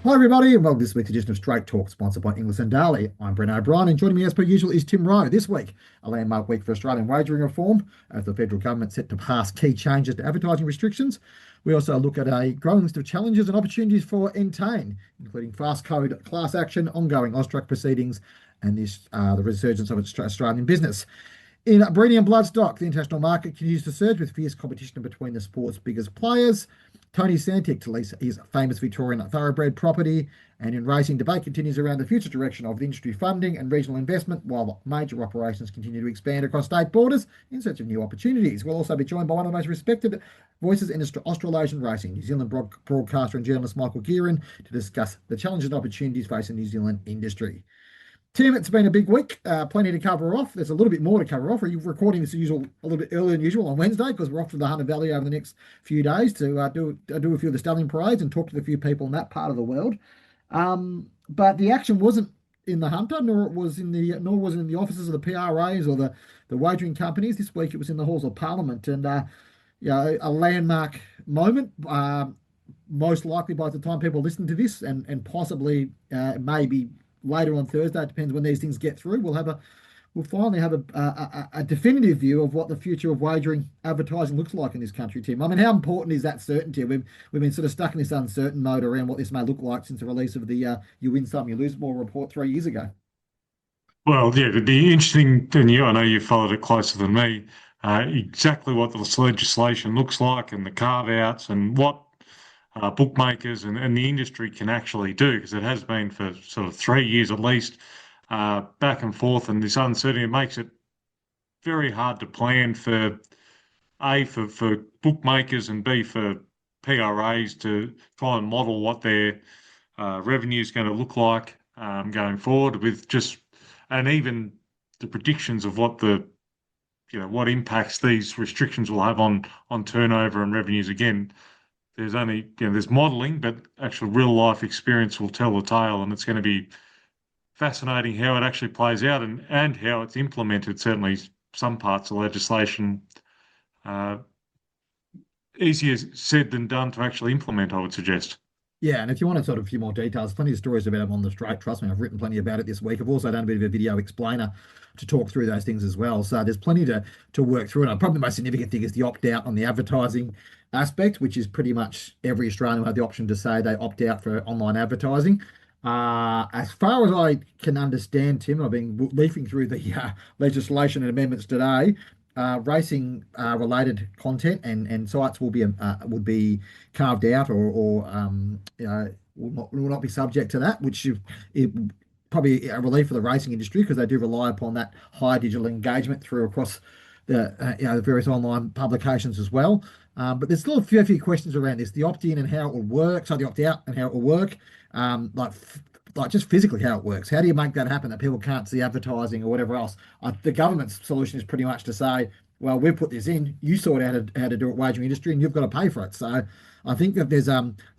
Hi everybody, and welcome to this week's edition of Straight Talk, sponsored by Inglis and Daly. I'm Brent O'Brien, and joining me as per usual is Tim Rowe. This week, a landmark week for Australian wagering reform, as the federal government set to pass key changes to advertising restrictions. We also look at a growing list of challenges and opportunities for Entain, including fast code class action, ongoing AUSTRAC proceedings, and the resurgence of Australian business. In breeding and bloodstock, the international market continues to surge with fierce competition between the sport's biggest players. Tony Santic to lease his famous Victorian thoroughbred property, and in racing, debate continues around the future direction of industry funding and regional investment, while major operations continue to expand across state borders in search of new opportunities. We'll also be joined by one of the most respected voices in Australasian racing, New Zealand broadcaster and journalist Michael Guerin, to discuss the challenges and opportunities facing the New Zealand industry. Tim, it's been a big week. Plenty to cover off. There's a little bit more to cover off. Are you recording this a little bit earlier than usual on Wednesday, because we're off to the Hunter Valley over the next few days to do a few of the stallion parades and talk to a few people in that part of the world. But the action wasn't in the Hunter, nor was it in the offices of the PRAs or the wagering companies. This week it was in the halls of Parliament, and a landmark moment. Most likely by the time people listen to this, and possibly maybe later on Thursday, it depends when these things get through, we'll finally have a definitive view of what the future of wagering advertising looks like in this country, Tim. I mean, how important is that certainty? We've been sort of stuck in this uncertain mode around what this may look like since the release of the You Win Some, You Lose More report 3 years ago. Well, yeah, it'd be interesting, and I know you followed it closer than me, exactly what the legislation looks like and the carve-outs and what bookmakers and the industry can actually do, because it has been for sort of 3 years at least, back and forth, and this uncertainty makes it very hard to plan for for bookmakers, and B, for PRAs to try and model what their revenue is going to look like going forward, and even the predictions of what what impacts these restrictions will have on turnover and revenues. Again, there's modelling, but actual real life experience will tell the tale, and it's going to be fascinating how it actually plays out and how it's implemented. Certainly, some parts of legislation easier said than done to actually implement, I would suggest. Yeah, and if you want a few more details, plenty of stories about it on the straight. Trust me, I've written plenty about it this week. I've also done a bit of a video explainer to talk through those things as well. So there's plenty to work through. And probably the most significant thing is the opt-out on the advertising aspect, which is pretty much every Australian will have the option to say they opt out for online advertising. As far as I can understand, Tim, I've been leafing through the legislation and amendments today. Racing related content and sites would be carved out, or will not be subject to that, which it probably a relief for the racing industry, because they do rely upon that high digital engagement across the various online publications as well. But there's still a few questions around this: the opt-in and how it will work, so the opt-out and how it will work, like just physically how it works. How do you make that happen, that people can't see advertising or whatever else? The government's solution is pretty much to say, well, we've put this in, you sort out how to do it, wagering industry, and you've got to pay for it. So I think that there's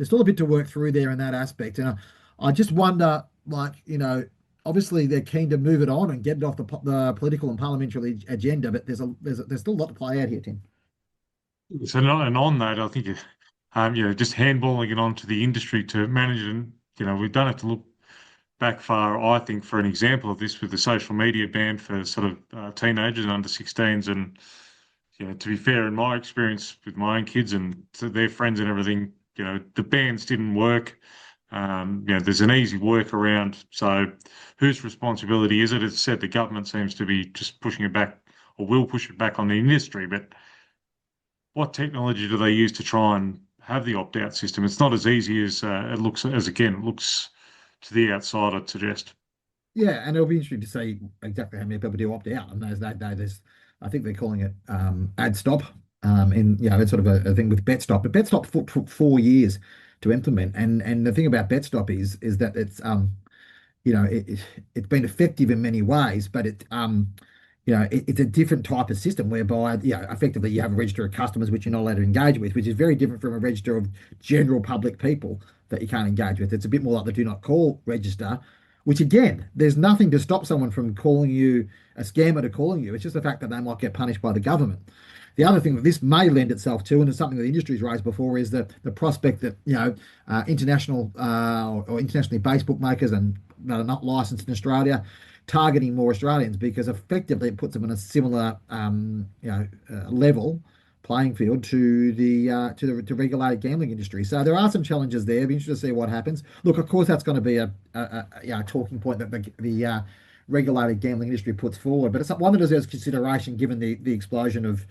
still a bit to work through there in that aspect. And I just wonder, obviously they're keen to move it on and get it off the political and parliamentary agenda, but there's still a lot to play out here, Tim. So, and on that, I think just handballing it onto the industry to manage it. And we don't have to look back far, I think, for an example of this with the social media ban for sort of teenagers and under 16s. And to be fair, in my experience with my own kids and their friends and everything, the bans didn't work. There's an easy workaround. So whose responsibility is it? As I said, the government seems to be just pushing it back, or will push it back on the industry. But what technology do they use to try and have the opt-out system? It's not as easy as it looks to the outside, I'd suggest. Yeah, and it'll be interesting to see exactly how many people do opt out. And there's, I think they're calling it ad stop. That's sort of a thing with bet stop. But bet stop took 4 years to implement. And the thing about bet stop is that it's it's been effective in many ways, but it's a different type of system whereby, effectively you have a register of customers which you're not allowed to engage with, which is very different from a register of general public people that you can't engage with. It's a bit more like the do not call register, which again, there's nothing to stop someone from calling you, a scammer to calling you. It's just the fact that they might get punished by the government. The other thing that this may lend itself to, and it's something that the industry's raised before, is the prospect that international or internationally based bookmakers and that are not licensed in Australia targeting more Australians, because effectively it puts them in a similar level playing field to the regulated gambling industry. So there are some challenges there. Be interested to see what happens. Look, of course, that's going to be a talking point that the regulated gambling industry puts forward, but it's one that deserves consideration given the explosion of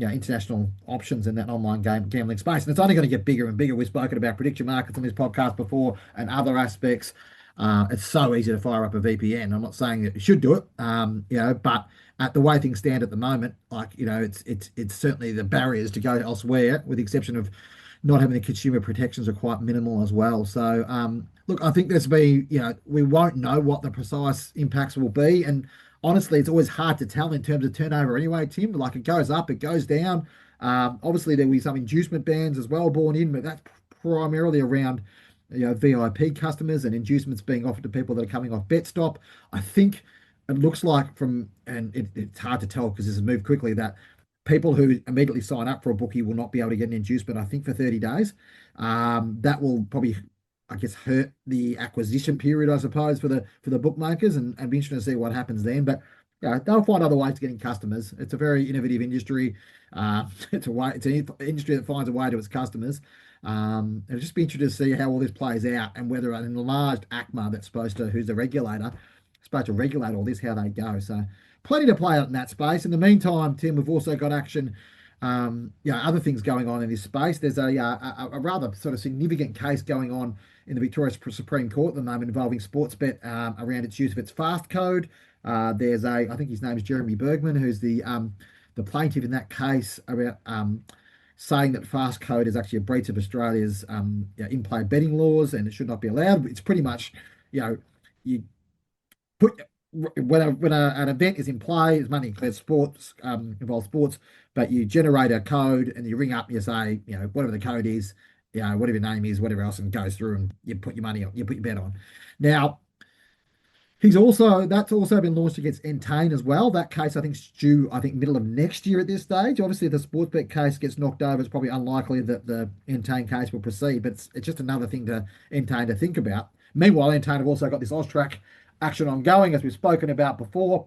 international options in that online gambling space, and it's only going to get bigger and bigger. We've spoken about prediction markets on this podcast before and other aspects. It's so easy to fire up a VPN. I'm not saying that you should do it, but at the way things stand at the moment, it's certainly the barriers to go elsewhere, with the exception of not having the consumer protections, are quite minimal as well. So, look, I think we won't know what the precise impacts will be, and honestly, it's always hard to tell in terms of turnover anyway, Tim. Like, it goes up, it goes down. Obviously, there will be some inducement bans as well born in, but that's primarily around VIP customers and inducements being offered to people that are coming off BetStop. I think it looks like it's hard to tell because this has moved quickly, that people who immediately sign up for a bookie will not be able to get an inducement, I think, for 30 days. That will probably, I guess, hurt the acquisition period, I suppose, for the bookmakers, and be interesting to see what happens then. But they'll find other ways to getting customers. It's a very innovative industry. It's an industry that finds a way to its customers. It'll just be interesting to see how all this plays out, and whether an enlarged ACMA who's the regulator, supposed to regulate all this, how they go. So plenty to play out in that space. In the meantime, Tim, we've also got action, other things going on in this space. There's a rather sort of significant case going on in the Victoria Supreme Court at the moment involving Sportsbet around its use of its fast code. There's I think his name is Jeremy Bergman, who's the plaintiff in that case, about saying that fast code is actually a breach of Australia's in-play betting laws, and it should not be allowed. It's pretty much, you put when an event is in play, it's money includes sports, involves sports, but you generate a code and you ring up and you say, whatever the code is, whatever your name is, whatever else, and goes through, and you put your money on, you put your bet on. Now, that's also been launched against Entain as well. That case, I think, is due, middle of next year at this stage. Obviously, if the Sportsbet case gets knocked over, it's probably unlikely that the Entain case will proceed, but it's just another thing to Entain to think about. Meanwhile, Entain have also got this AUSTRAC action ongoing, as we've spoken about before,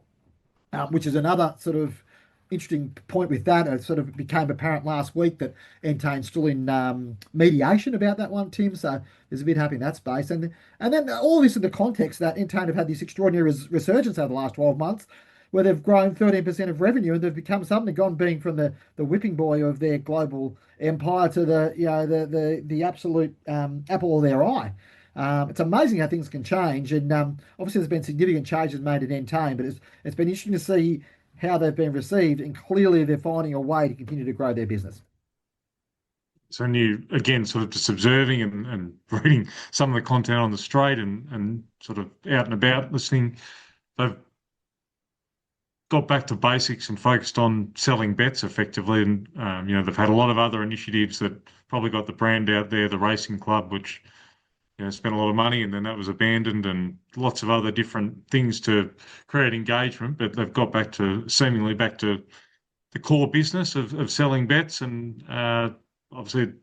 which is another sort of interesting point with that. It sort of became apparent last week that Entain's still in mediation about that one, Tim. So there's a bit happening in that space. And then all this in the context that Entain have had this extraordinary resurgence over the last 12 months, where they've grown 13% of revenue, and they've become something, gone being from the whipping boy of their global empire to the absolute apple of their eye. It's amazing how things can change, and obviously there's been significant changes made at Entain, but it's been interesting to see how they've been received, and clearly they're finding a way to continue to grow their business. So you, again, sort of just observing and reading some of the content on the straight and sort of out and about listening, they've got back to basics and focused on selling bets effectively, and they've had a lot of other initiatives that probably got the brand out there, the racing club, which spent a lot of money, and then that was abandoned, and lots of other different things to create engagement. But they've got seemingly back to the core business of selling bets, and obviously it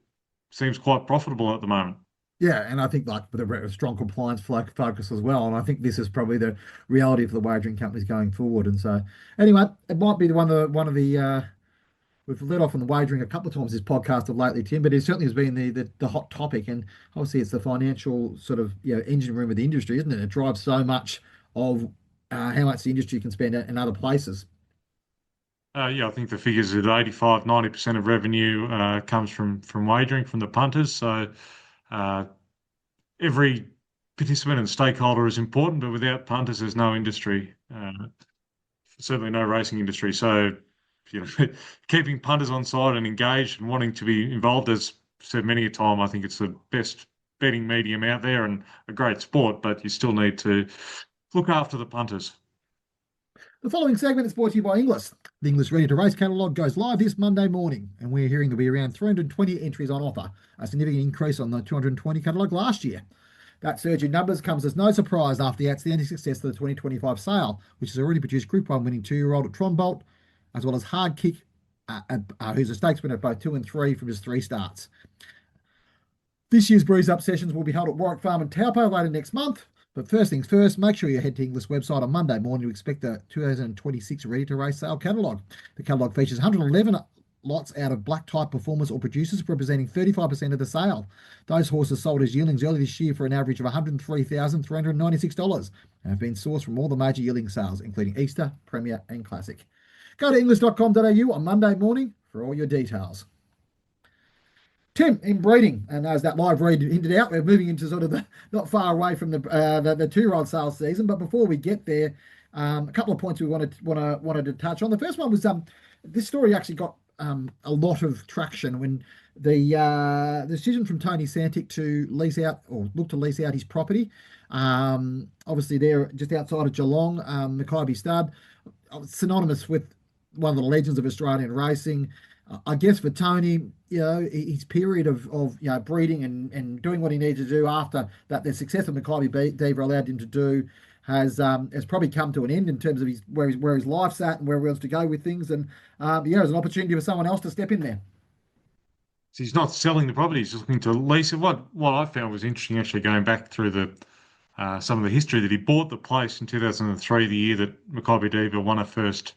seems quite profitable at the moment. Yeah, and I think with a strong compliance focus as well, and I think this is probably the reality for the wagering companies going forward. And so, anyway, it might be one of the we've led off on the wagering a couple of times this podcast of lately, Tim, but it certainly has been the hot topic, and obviously it's the financial sort of engine room of the industry, isn't it? It drives so much of how much the industry can spend in other places. I think the figures at 85-90% of revenue comes from wagering, from the punters. So every participant and stakeholder is important, but without punters, there's no industry. Certainly no racing industry. So keeping punters on side and engaged and wanting to be involved, as said many a time, I think it's the best betting medium out there and a great sport, but you still need to look after the punters. The following segment is brought to you by Inglis. The Inglis Ready to Race catalogue goes live this Monday morning, and we're hearing there'll be around 320 entries on offer, a significant increase on the 220 catalogue last year. That surge in numbers comes as no surprise after the outstanding success of the 2025 sale, which has already produced Group 1 winning 2-year-old at Tronbolt, as well as Hard Kick who's a stakes winner at both 2 and 3 from his 3 starts. This year's Breeze Up sessions will be held at Warwick Farm and Taupo later next month. But first things first, make sure you head to English website on Monday morning to expect the 2026 Ready to Race sale catalogue. The catalogue features 111 lots out of black type performers or producers representing 35% of the sale. Those horses sold as yearlings early this year for an average of $103,396 and have been sourced from all the major yearling sales, including Easter, Premier and Classic. Go to english.com.au on Monday morning for all your details. Tim, in breeding, and as that live read hinted out, we're moving into sort of the not far away from the 2-year-old sales season. But before we get there, a couple of points we wanted to touch on. The first one was this story actually got a lot of traction when the decision from Tony Santic to lease out or look to lease out his property. Obviously, they're just outside of Geelong, Makybe Stud, synonymous with one of the legends of Australian racing. I guess for Tony, his period of breeding and doing what he needed to do after that, the success of Makybe Diva allowed him to do has probably come to an end in terms of where his life's at and where he wants to go with things. And there's an opportunity for someone else to step in there. So he's not selling the property; he's just looking to lease it. What I found was interesting, actually, going back through some of the history, that he bought the place in 2003, the year that Makybe Diva won her first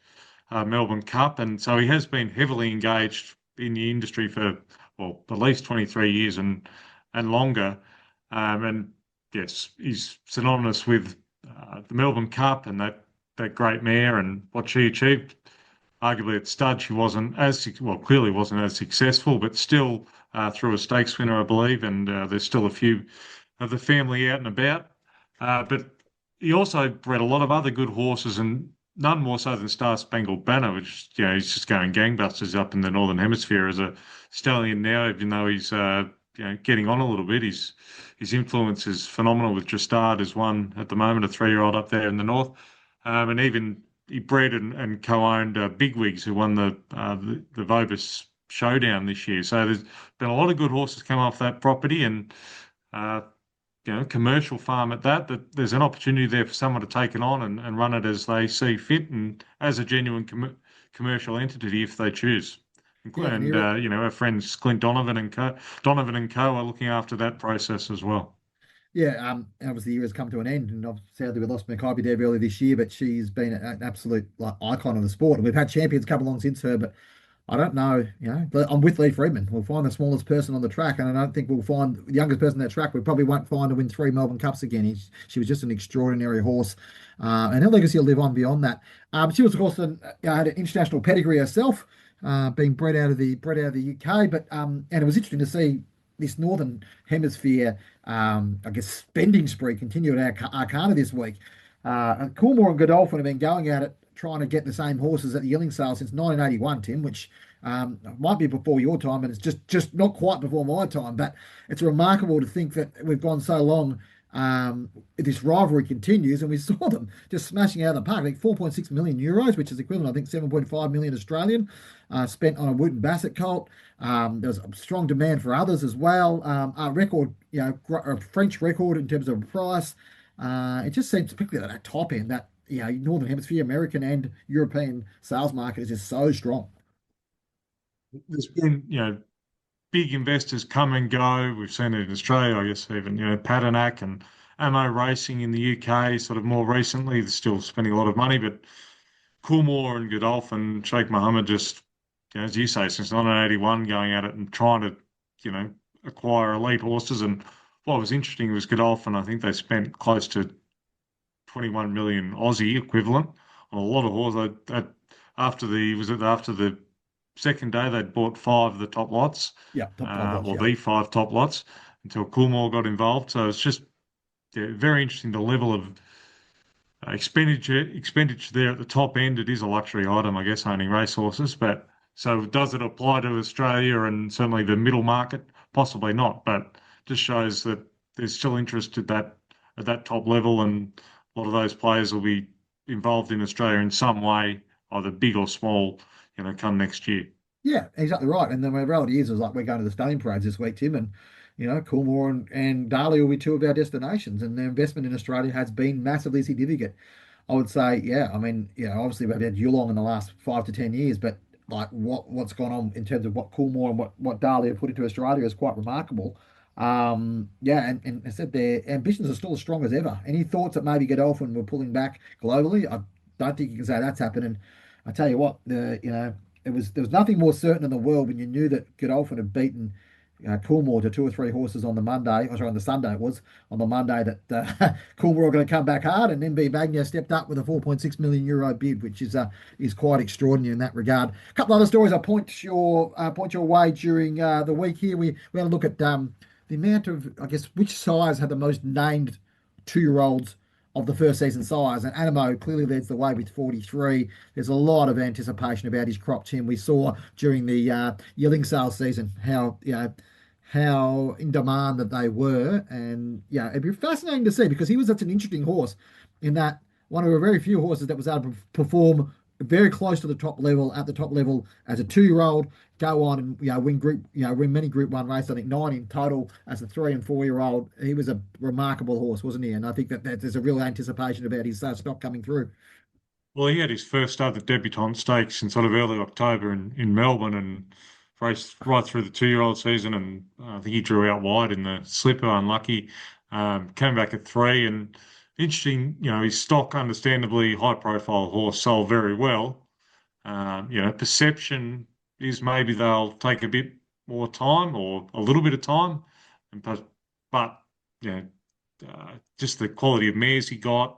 Melbourne Cup, and so he has been heavily engaged in the industry for at least 23 years and longer. And yes, he's synonymous with the Melbourne Cup and that great mare and what she achieved. Arguably at stud, she clearly wasn't as successful, but still through a stakes winner, I believe, and there's still a few of the family out and about. But he also bred a lot of other good horses, and none more so than Star Spangled Banner, which he's just going gangbusters up in the Northern Hemisphere as a stallion now. Even though he's getting on a little bit, his influence is phenomenal. With Justard as one at the moment, a 3-year-old up there in the north, and even he bred and co-owned Bigwigs, who won the Vobis Showdown this year. So there's been a lot of good horses come off that property, and commercial farm at that there's an opportunity there for someone to take it on and run it as they see fit and as a genuine commercial entity if they choose. And our friends Clint Donovan and Co are looking after that process as well. Yeah, obviously the year has come to an end, and sadly we lost Makybe Diva earlier this year, but she's been an absolute icon of the sport. And we've had champions come along since her, but I don't know, but I'm with Lee Friedman. We'll find the smallest person on the track, and I don't think we'll find the youngest person on that track. We probably won't find her win 3 Melbourne Cups again. She was just an extraordinary horse, and her legacy will live on beyond that. But she was, of course, had an international pedigree herself, being bred out of the UK. But and it was interesting to see this Northern Hemisphere, spending spree continue at Arqana this week. Coolmore and Godolphin have been going at it, trying to get the same horses at the yearling sale since 1981, Tim, which might be before your time, and it's just not quite before my time. But it's remarkable to think that we've gone so long. This rivalry continues, and we saw them just smashing out of the park. I think 4.6 million euros, which is equivalent, I think, 7.5 million Australian, spent on a Wooten Bassett colt. There's a strong demand for others as well. A record, a French record in terms of price. It just seems, particularly at that top end, that Northern Hemisphere, American and European sales market is just so strong. There's been, big investors come and go. We've seen it in Australia, I guess, even, Patinack and Ammo Racing in the UK, sort of more recently. They're still spending a lot of money, but Coolmore and Godolphin, Sheikh Mohammed just, as you say, since 1981 going at it and trying to, acquire elite horses. And what was interesting was Godolphin, I think they spent close to 21 million Aussie equivalent on a lot of horses. After the second day, they'd bought 5 of the top lots. Yeah, top lots, the 5 top lots until Coolmore got involved. So it's just very interesting, the level of expenditure there at the top end. It is a luxury item, I guess, owning racehorses. But so does it apply to Australia and certainly the middle market? Possibly not, but just shows that there's still interest at that top level, and a lot of those players will be involved in Australia in some way, either big or small, come next year. Yeah, exactly right. And the reality is like we're going to the stallion parades this week, Tim, and Coolmore and Darley will be 2 of our destinations, and their investment in Australia has been massively significant. I would say, obviously we've had Geelong in the last 5 to 10 years, but like what's gone on in terms of what Coolmore and what Darley have put into Australia is quite remarkable. Yeah, and I said their ambitions are still as strong as ever. Any thoughts that maybe Godolphin were pulling back globally? I don't think you can say that's happened. And I tell you what, there was nothing more certain in the world when you knew that Godolphin had beaten Coolmore to two or three horses on the Monday, or sorry, on the Sunday it was, on the Monday that Coolmore were going to come back hard, and MB Magnia stepped up with a 4.6 million euro bid, which is quite extraordinary in that regard. A couple other stories I point your way during the week here. We had a look at the amount of, I guess, which sires had the most named 2-year-olds of the first season sires, and Animo clearly leads the way with 43. There's a lot of anticipation about his crop, Tim. We saw during the yearling sale season how in demand that they were, and yeah, it'd be fascinating to see because he was such an interesting horse in that one of the very few horses that was able to perform very close to the top level at the top level as a 2-year-old, go on and win many Group One races. I think 9 in total as a 3 and 4-year-old. He was a remarkable horse, wasn't he? And I think that there's a real anticipation about his stock coming through. Well, he had his first start at the Debutant Stakes in sort of early October in Melbourne and raced right through the 2-year-old season. And I think he drew out wide in the slipper, unlucky. Came back at 3 and interesting, his stock, understandably high profile horse, sold very well. Perception is maybe they'll take a bit more time or a little bit of time, but just the quality of mares he got,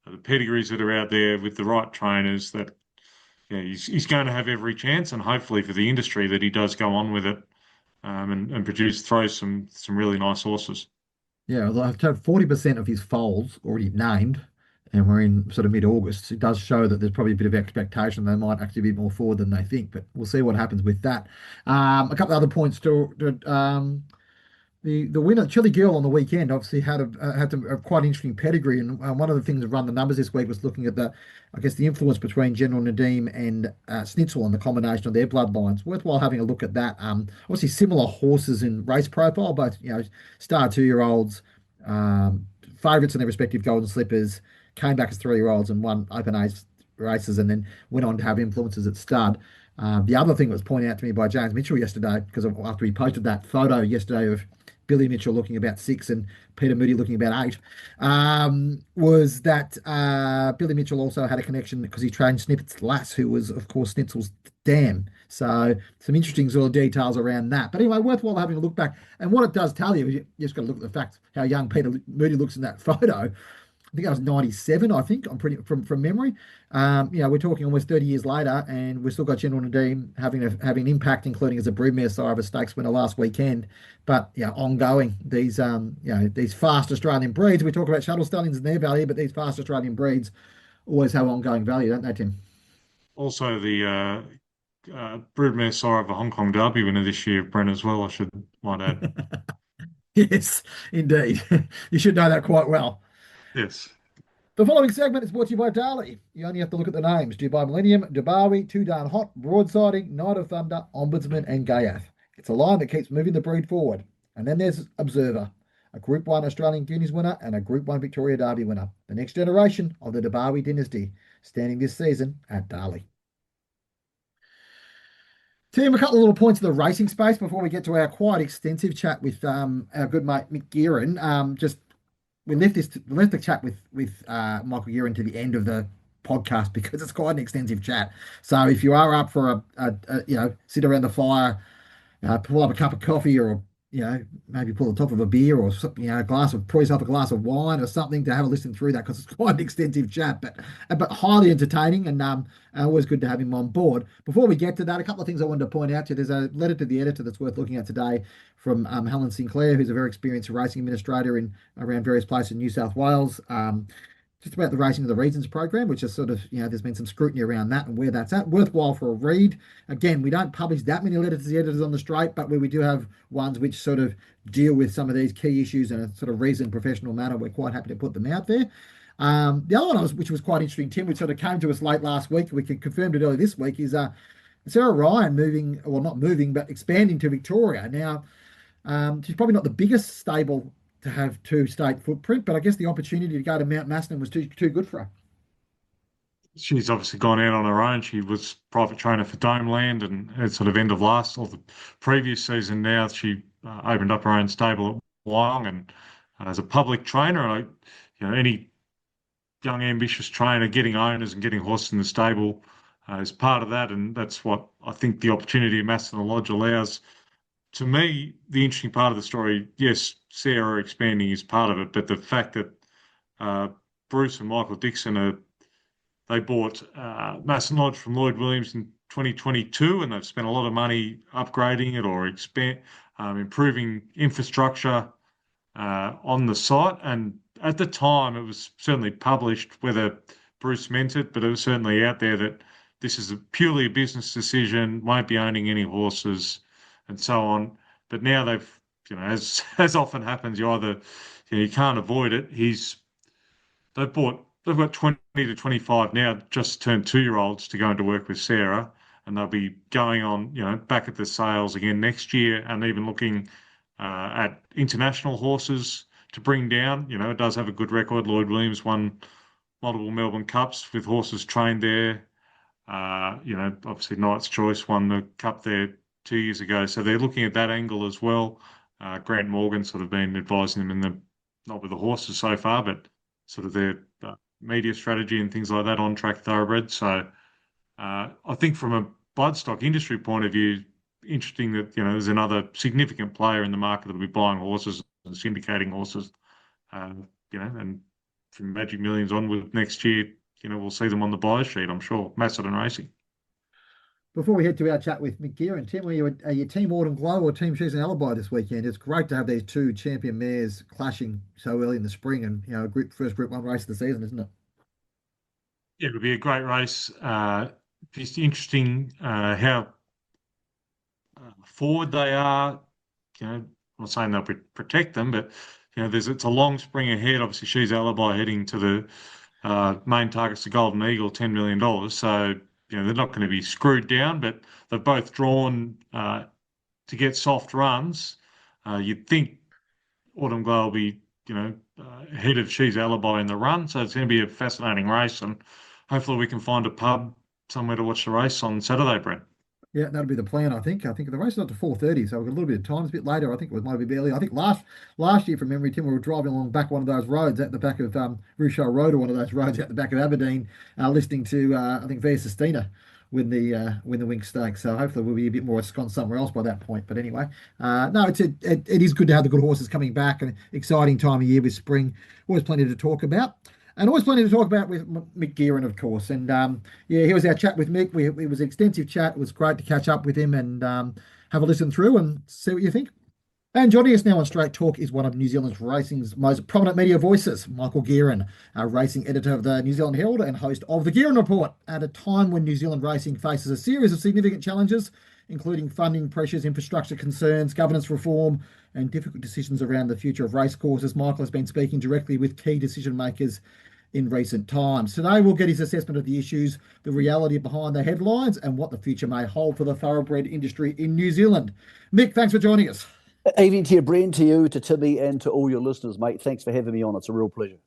the pedigrees that are out there with the right trainers, that he's going to have every chance, and hopefully for the industry that he does go on with it and throw some really nice horses. Yeah, although I've had 40% of his foals already named, and we're in sort of mid-August. It does show that there's probably a bit of expectation they might actually be more forward than they think, but we'll see what happens with that. A couple of other points the winner, Chili Girl, on the weekend, obviously had a quite interesting pedigree, and one of the things that run the numbers this week was looking at the influence between General Nadim and Snitzel and the combination of their bloodlines. Worthwhile having a look at that. Obviously similar horses in race profile, both star 2-year-olds, favourites in their respective Golden Slippers, came back as 3-year-olds and won open age races, and then went on to have influences at stud. The other thing that was pointed out to me by James Mitchell yesterday, because after he posted that photo yesterday of Billy Mitchell looking about 6 and Peter Moody looking about 8, was that Billy Mitchell also had a connection because he trained Snippet's lass, who was, of course, Snitzel's dam. So some interesting sort of details around that. But anyway, worthwhile having a look back. And what it does tell you, you just got to look at the fact how young Peter Moody looks in that photo. I think I was 97, I think, I'm pretty from memory. We're talking almost 30 years later, and we've still got General Nadim having an impact, including as a broodmare sire of a stakes winner last weekend. But ongoing, these fast Australian breeds, we talk about shuttle stallions and their value, but these fast Australian breeds always have ongoing value, don't they, Tim? Also, the broodmare sire of a Hong Kong Derby winner this year, Brent, as well, might add. Yes, indeed. You should know that quite well. Yes. The following segment is brought to you by Darley. You only have to look at the names: Dubai Millennium, Dubawi, Too Darn Hot, Broadsiding, Night of Thunder, Ombudsman, and Gayath. It's a line that keeps moving the breed forward. And then there's Observer, a Group 1 Australian Guineas winner and a Group 1 Victoria Derby winner. The next generation of the Dubawi dynasty, standing this season at Darley. Tim, a couple of little points of the racing space before we get to our quite extensive chat with our good mate Mick Guerin. We left the chat with Michael Guerin to the end of the podcast because it's quite an extensive chat. So if you are up for a sit around the fire, pull up a cup of coffee, or maybe pull the top of a beer, or pour yourself a glass of wine or something to have a listen through that, because it's quite an extensive chat, but highly entertaining, and always good to have him on board. Before we get to that, a couple of things I wanted to point out to you. There's a letter to the editor that's worth looking at today from Helen Sinclair, who's a very experienced racing administrator around various places in New South Wales. Just about the Racing of the Regions program, which is sort of, there's been some scrutiny around that and where that's at. Worthwhile for a read. Again, we don't publish that many letters to the editors on the straight, but where we do have ones which sort of deal with some of these key issues in a sort of reasoned, professional manner, we're quite happy to put them out there. The other one, which was quite interesting, Tim, which sort of came to us late last week, we confirmed it early this week, is Sarah Ryan not moving, but expanding to Victoria. Now, she's probably not the biggest stable to have 2 state footprint, but I guess the opportunity to go to Mount Macedon was too good for her. she's obviously gone out on her own. She was private trainer for Domeland, and at sort of end of last or the previous season now, she opened up her own stable at Wyong, and as a public trainer, and any young ambitious trainer getting owners and getting horses in the stable is part of that, and that's what I think the opportunity of Macedon Lodge allows. To me, the interesting part of the story, yes, Sarah expanding is part of it, but the fact that uh, Bruce and Michael Dixon they bought Macedon Lodge from Lloyd Williams in 2022, and they've spent a lot of money upgrading it or improving infrastructure on the site. And at the time, it was certainly published, whether Bruce meant it, but it was certainly out there that this is purely a business decision, won't be owning any horses, and so on. But now they've, as often happens, you can't avoid it. They've got 20 to 25 now, just turned 2-year-olds to go into work with Sarah, and they'll be going on, back at the sales again next year, and even looking at international horses to bring down. It does have a good record. Lloyd Williams won multiple Melbourne Cups with horses trained there. Obviously Knight's Choice won the Cup there 2 years ago. So they're looking at that angle as well. Grant Morgan sort of been advising them not with the horses so far, but sort of their media strategy and things like that, on track thoroughbred. So I think from a bloodstock industry point of view, interesting that there's another significant player in the market that will be buying horses and syndicating horses. And from Magic Millions onward next year, we'll see them on the buy sheet, I'm sure. Macedon Racing. Before we head to our chat with Mick Guerin, Tim, are you Team Autumn Glow or Team Choosing Alibi this weekend? It's great to have these two champion mares clashing so early in the spring, and first Group 1 race of the season, isn't it? Yeah, it'll be a great race. Just interesting how forward they are. I'm not saying they'll protect them, but it's a long spring ahead. Obviously, She's Alibi heading to the main targets, the Golden Eagle, $10 million. So they're not going to be screwed down, but they've both drawn to get soft runs. You'd think Autumn Glow will be ahead of She's Alibi in the run, so it's going to be a fascinating race, and hopefully we can find a pub somewhere to watch the race on Saturday, Brent. Yeah, that'll be the plan, I think. I think the race is not to 4:30, so we've got a little bit of time. It's a bit later. I think it might be early. I think last year, from memory, Tim, we were driving along back one of those roads at the back of Rochelle Road, or one of those roads at the back of Aberdeen, listening to I think Via Sistina win the Winx Stakes. So hopefully we'll be a bit more ensconced somewhere else by that point. But anyway, no, it is good to have the good horses coming back, and exciting time of year with spring. Always plenty to talk about. And always plenty to talk about with Mick Guerin, of course. And here was our chat with Mick. It was an extensive chat. It was great to catch up with him and have a listen through and see what you think. And joining us now on Straight Talk is one of New Zealand's racing's most prominent media voices, Michael Guerin, our racing editor of the New Zealand Herald and host of the Guerin Report, at a time when New Zealand racing faces a series of significant challenges, including funding pressures, infrastructure concerns, governance reform, and difficult decisions around the future of racecourses. Michael has been speaking directly with key decision makers in recent times. Today, we'll get his assessment of the issues, the reality behind the headlines, and what the future may hold for the thoroughbred industry in New Zealand. Mick, thanks for joining us. Evening to you, Bren, to you, to Timmy, and to all your listeners, mate. Thanks for having me on. It's a real pleasure.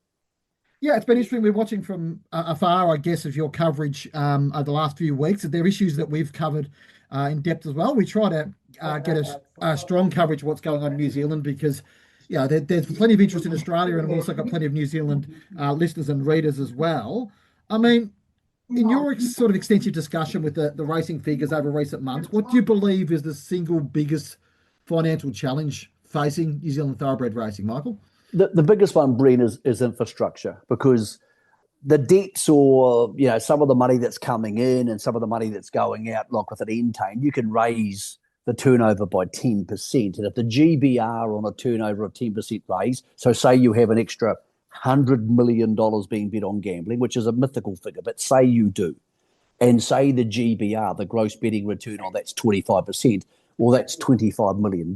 Yeah, it's been interesting. We're watching from afar, I guess, of your coverage over the last few weeks. There are issues that we've covered in depth as well. We try to get a strong coverage of what's going on in New Zealand, because there's plenty of interest in Australia, and we've also got plenty of New Zealand listeners and readers as well. I mean, in your sort of extensive discussion with the racing figures over recent months, what do you believe is the single biggest financial challenge facing New Zealand thoroughbred racing, Michael? The biggest one, Bren, is infrastructure, because the debts, or some of the money that's coming in and some of the money that's going out, like with an Entain, you can raise the turnover by 10%. And if the GBR on a turnover of 10% raise, so say you have an extra $100 million being bet on gambling, which is a mythical figure, but say you do, and say the GBR, the gross betting return on that's 25%, well, that's $25 million.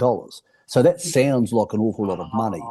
So that sounds like an awful lot of money,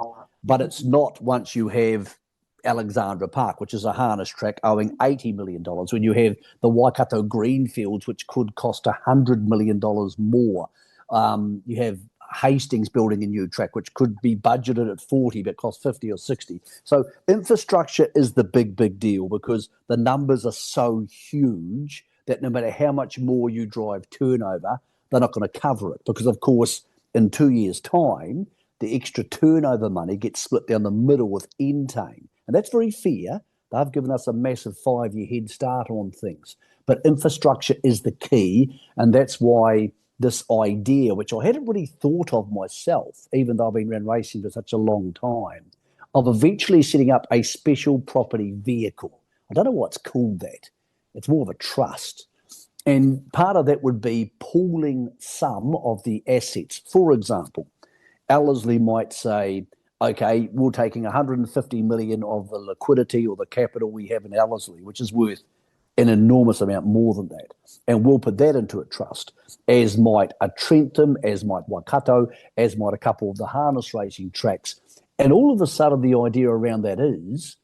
but it's not once you have Alexandra Park, which is a harness track, owing $80 million, when you have the Waikato Greenfields, which could cost $100 million more. You have Hastings building a new track, which could be budgeted at 40 but cost 50 or 60. So infrastructure is the big deal because the numbers are so huge that no matter how much more you drive turnover, they're not going to cover it because, of course, in 2 years' time, the extra turnover money gets split down the middle with Entain. And that's very fair. They've given us a massive 5-year head start on things. But infrastructure is the key, and that's why this idea, which I hadn't really thought of myself, even though I've been around racing for such a long time, of eventually setting up a special property vehicle. I don't know what's called that. It's more of a trust. And part of that would be pooling some of the assets. For example, Ellerslie might say, okay, we're taking 150 million of the liquidity or the capital we have in Ellerslie, which is worth an enormous amount more than that. And we'll put that into a trust, as might a Trentham, as might Waikato, as might a couple of the harness racing tracks. And all of a sudden, the idea around that is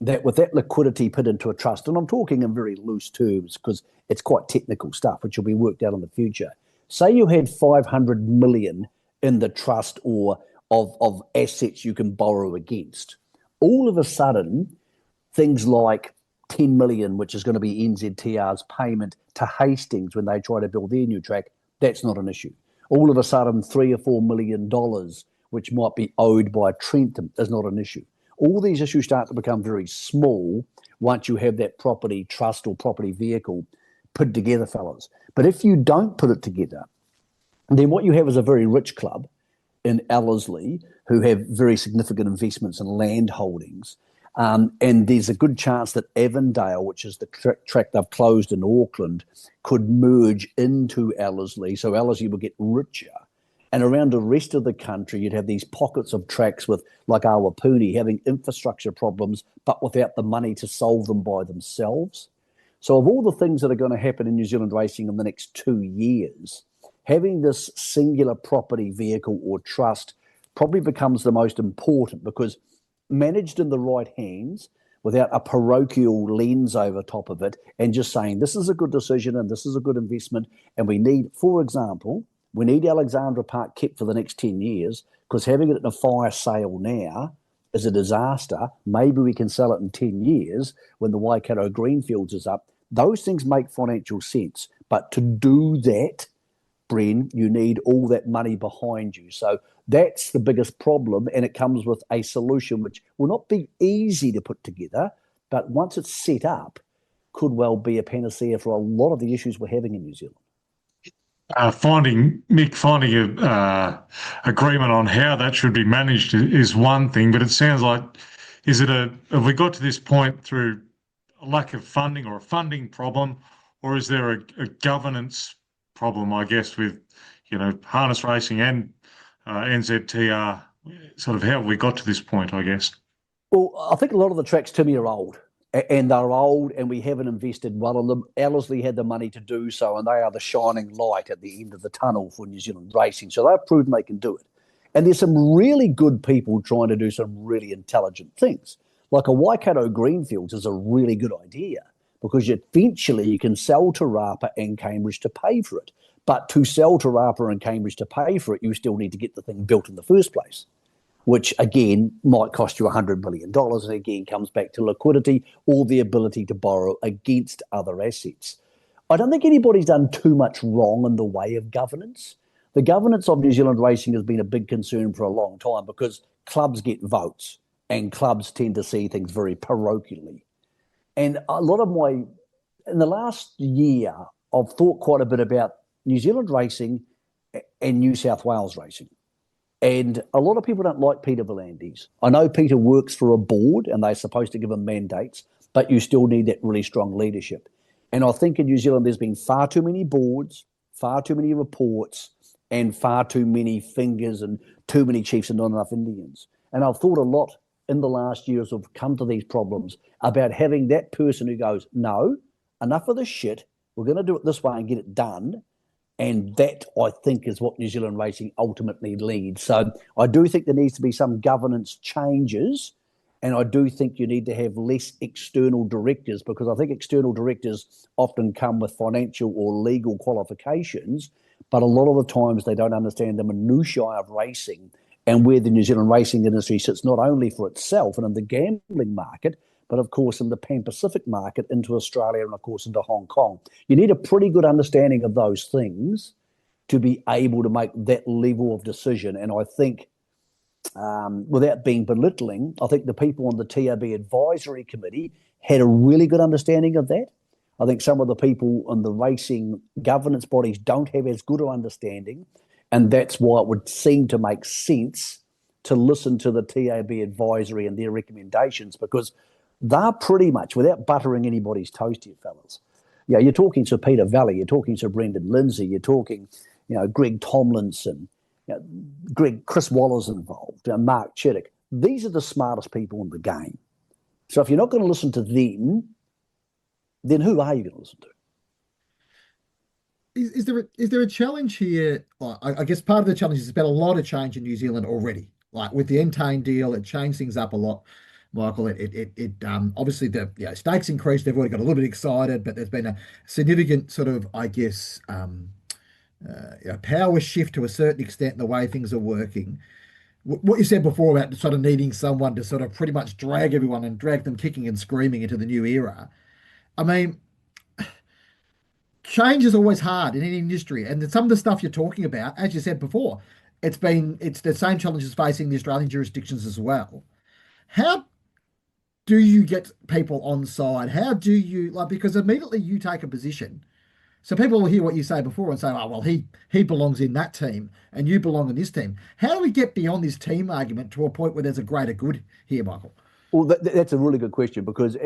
that with that liquidity put into a trust, and I'm talking in very loose terms because it's quite technical stuff, which will be worked out in the future. Say you had 500 million in the trust or of assets you can borrow against. All of a sudden, things like 10 million, which is going to be NZTR's payment to Hastings when they try to build their new track, that's not an issue. All of a sudden, $3 or $4 million, which might be owed by Trentham, is not an issue. All these issues start to become very small once you have that property trust or property vehicle put together, fellas. But if you don't put it together, then what you have is a very rich club in Ellerslie who have very significant investments in land holdings. And there's a good chance that Avondale, which is the track they've closed in Auckland, could merge into Ellerslie. So Ellerslie will get richer. And around the rest of the country, you'd have these pockets of tracks with, like Awapuni, having infrastructure problems, but without the money to solve them by themselves. So of all the things that are going to happen in New Zealand racing in the next 2 years, having this singular property vehicle or trust probably becomes the most important because managed in the right hands without a parochial lens over top of it and just saying this is a good decision and this is a good investment and we need, for example, we need Alexandra Park kept for the next 10 years because having it in a fire sale now is a disaster. Maybe we can sell it in 10 years when the Waikato Greenfields is up. Those things make financial sense. But to do that, Bren, you need all that money behind you. So that's the biggest problem, and it comes with a solution which will not be easy to put together, but once it's set up, could well be a panacea for a lot of the issues we're having in New Zealand. Finding a agreement on how that should be managed is one thing, but it sounds like, have we got to this point through a lack of funding or a funding problem, or is there a governance problem, I guess, with, harness racing and NZTR? Sort of how have we got to this point, I guess? Well, I think a lot of the tracks, Timmy, are old. And they're old and we haven't invested well in them. Ellerslie had the money to do so, and they are the shining light at the end of the tunnel for New Zealand racing. So they've proven they can do it. And there's some really good people trying to do some really intelligent things. Like a Waikato Greenfields is a really good idea because eventually you can sell to Rapa and Cambridge to pay for it. But to sell to Rapa and Cambridge to pay for it, you still need to get the thing built in the first place, which again might cost you $100 million, and again comes back to liquidity or the ability to borrow against other assets. I don't think anybody's done too much wrong in the way of governance. The governance of New Zealand racing has been a big concern for a long time because clubs get votes and clubs tend to see things very parochially. And in the last year, I've thought quite a bit about New Zealand racing and New South Wales racing. And a lot of people don't like Peter V'landys. I know Peter works for a board and they're supposed to give him mandates, but you still need that really strong leadership. And I think in New Zealand there's been far too many boards, far too many reports, and far too many fingers and too many chiefs and not enough Indians. And I've thought a lot in the last years have come to these problems about having that person who goes, no, enough of this shit, we're going to do it this way and get it done. And that, I think, is what New Zealand racing ultimately leads. So I do think there needs to be some governance changes, and I do think you need to have less external directors because I think external directors often come with financial or legal qualifications, but a lot of the times they don't understand the minutiae of racing and where the New Zealand racing industry sits, not only for itself and in the gambling market, but of course in the Pan-Pacific market into Australia and of course into Hong Kong. You need a pretty good understanding of those things to be able to make that level of decision. And I think, without being belittling, I think the people on the TAB advisory committee had a really good understanding of that. I think some of the people on the racing governance bodies don't have as good an understanding, and that's why it would seem to make sense to listen to the TAB advisory and their recommendations, because they're pretty much, without buttering anybody's toast here, fellas, yeah, you're talking to Peter Valley, you're talking to Brendan Lindsay, you're talking, Greg Tomlinson, Chris Waller's involved, Mark Chittick. These are the smartest people in the game. So if you're not going to listen to them, then who are you going to listen to? Is there a challenge here? I guess part of the challenge is there's been a lot of change in New Zealand already. Like with the Entain deal, it changed things up a lot, Michael. It obviously the stakes increased. They've already got a little bit excited, but there's been a significant sort of, I guess, power shift to a certain extent in the way things are working. What you said before about sort of needing someone to sort of pretty much drag everyone and drag them kicking and screaming into the new era. I mean, change is always hard in any industry, and some of the stuff you're talking about, as you said before, it's the same challenges facing the Australian jurisdictions as well. How do you get people on side? How do you because immediately you take a position, so people will hear what you say before and say, oh well, he belongs in that team and you belong in this team. How do we get beyond this team argument to a point where there's a greater good here, Michael? Well, that's a really good question, because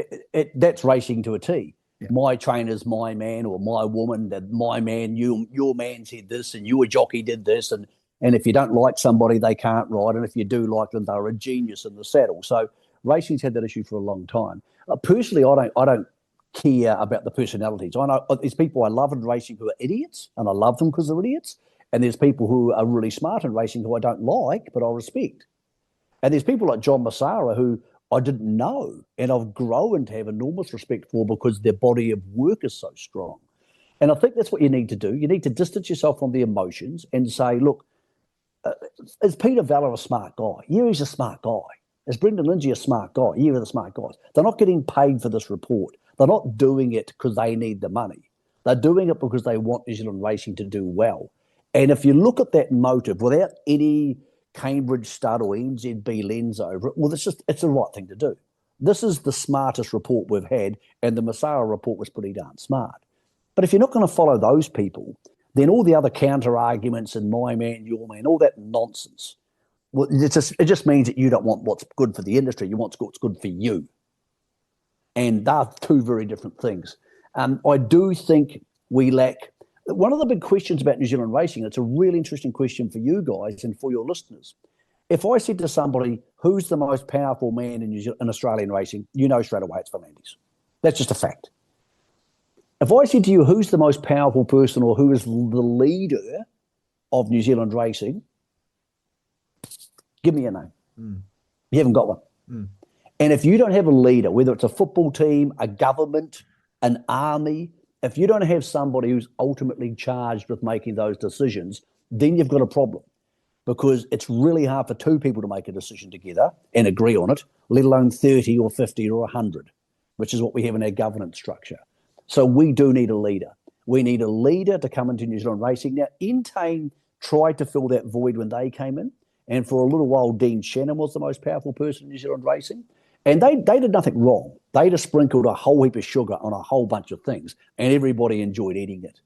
that's racing to a T. Yeah. My trainer's my man, or my woman, that my man, your man said this, and your jockey did this, and if you don't like somebody, they can't ride, and if you do like them, they're a genius in the saddle. So racing's had that issue for a long time. Personally, I don't care about the personalities. I know there's people I love in racing who are idiots, and I love them because they're idiots, and there's people who are really smart in racing who I don't like, but I respect. And there's people like John Massara who I didn't know, and I've grown to have enormous respect for because their body of work is so strong. And I think that's what you need to do. You need to distance yourself from the emotions and say, look, is Peter Valley a smart guy? Yeah, he's a smart guy. Is Brendan Lindsay a smart guy? Yeah, they're the smart guys. They're not getting paid for this report. They're not doing it because they need the money. They're doing it because they want New Zealand racing to do well. And if you look at that motive without any Cambridge stud or NZB lens over it, well, it's the right thing to do. This is the smartest report we've had, and the Massara report was pretty darn smart. But if you're not going to follow those people, then all the other counter arguments and my man, your man, all that nonsense, well, it just means that you don't want what's good for the industry. You want what's good for you. And they're two very different things. I do think we lack. One of the big questions about New Zealand racing, it's a really interesting question for you guys and for your listeners. If I said to somebody, who's the most powerful man in Australian racing, you know straight away it's V'landys. That's just a fact. If I said to you, who's the most powerful person or who is the leader of New Zealand racing, give me a name. You haven't got one. And if you don't have a leader, whether it's a football team, a government, an army, if you don't have somebody who's ultimately charged with making those decisions, then you've got a problem, because it's really hard for two people to make a decision together and agree on it, let alone 30 or 50 or 100, which is what we have in our governance structure. So we do need a leader. We need a leader to come into New Zealand racing. Now, Entain tried to fill that void when they came in, and for a little while, Dean Shannon was the most powerful person in New Zealand racing. And they did nothing wrong. They just sprinkled a whole heap of sugar on a whole bunch of things, and everybody enjoyed eating it.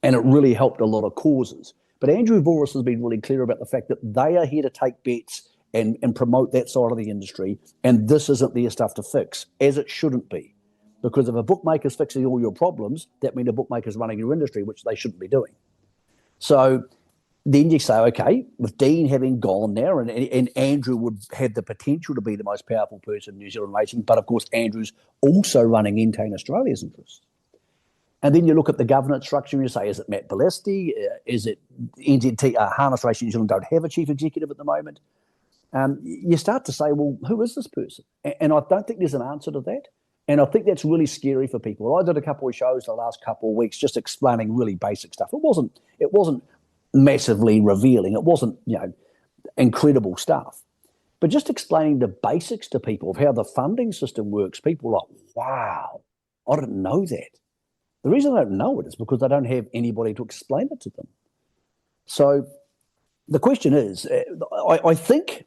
And it really helped a lot of causes. But Andrew Voris has been really clear about the fact that they are here to take bets and promote that side of the industry, and this isn't their stuff to fix, as it shouldn't be. Because if a bookmaker's fixing all your problems, that means a bookmaker's running your industry, which they shouldn't be doing. So then you say, okay, with Dean having gone there, and Andrew would have the potential to be the most powerful person in New Zealand racing, but of course Andrew's also running Entain Australia's interests. And then you look at the governance structure and you say, is it Matt Balesti? Is it NZT? Harness Racing New Zealand don't have a chief executive at the moment. You start to say, well, who is this person? And I don't think there's an answer to that. And I think that's really scary for people. I did a couple of shows the last couple of weeks just explaining really basic stuff. It wasn't massively revealing. It wasn't, incredible stuff. But just explaining the basics to people of how the funding system works, people are like, wow, I didn't know that. The reason I don't know it is because they don't have anybody to explain it to them. So the question is, I think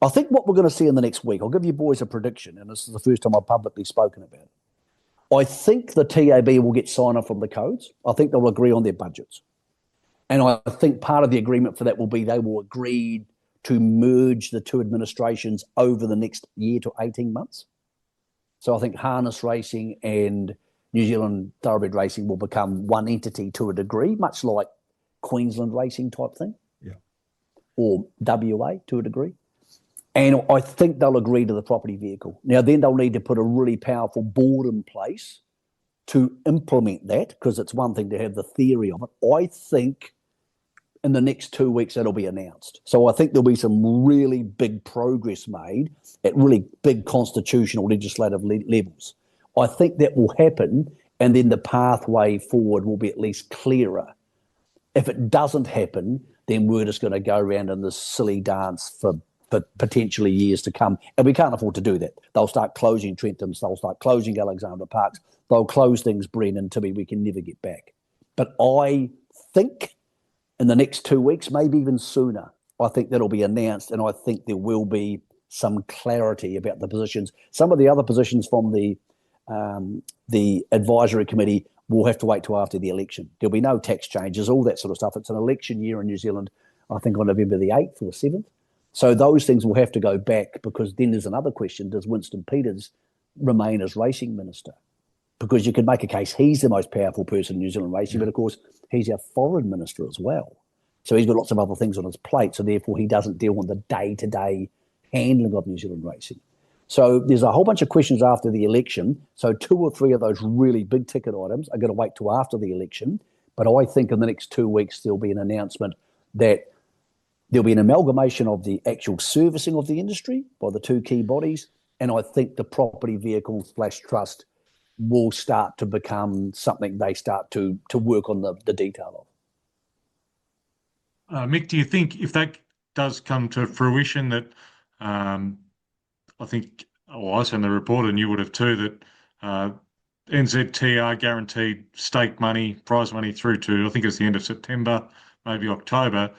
what we're going to see in the next week, I'll give you boys a prediction, and this is the first time I've publicly spoken about it. I think the TAB will get sign-off from the codes. I think they'll agree on their budgets. And I think part of the agreement for that will be they will agree to merge the two administrations over the next year to 18 months. So I think harness racing and New Zealand thoroughbred racing will become one entity to a degree, much like Queensland racing type thing. Yeah. Or WA to a degree. And I think they'll agree to the property vehicle. Now, then they'll need to put a really powerful board in place to implement that, because it's one thing to have the theory of it. I think in the next 2 weeks, that'll be announced. So I think there'll be some really big progress made at really big constitutional legislative levels. I think that will happen, and then the pathway forward will be at least clearer. If it doesn't happen, then we're just going to go around in this silly dance for potentially years to come. And we can't afford to do that. They'll start closing Trentums. They'll start closing Alexandra Parks. They'll close things, Brennan, to me we can never get back. But I think in the next 2 weeks, maybe even sooner, I think that'll be announced, and I think there will be some clarity about the positions. Some of the other positions from the advisory committee will have to wait till after the election. There'll be no tax changes, all that sort of stuff. It's an election year in New Zealand, I think on November the 8th or 7th. So those things will have to go back, because then there's another question: does Winston Peters remain as racing minister? Because you could make a case he's the most powerful person in New Zealand racing, but of course he's our foreign minister as well. So he's got lots of other things on his plate, so therefore he doesn't deal with the day-to-day handling of New Zealand racing. So there's a whole bunch of questions after the election. So 2 or 3 of those really big ticket items are going to wait till after the election. But I think in the next 2 weeks there'll be an announcement that there'll be an amalgamation of the actual servicing of the industry by the two key bodies, and I think the property vehicle / trust will start to become something they start to work on the detail of. Mick, do you think if that does come to fruition that I think, I saw in the report, and you would have too, that NZTR guaranteed stake money, prize money through to, I think it's the end of September, maybe October.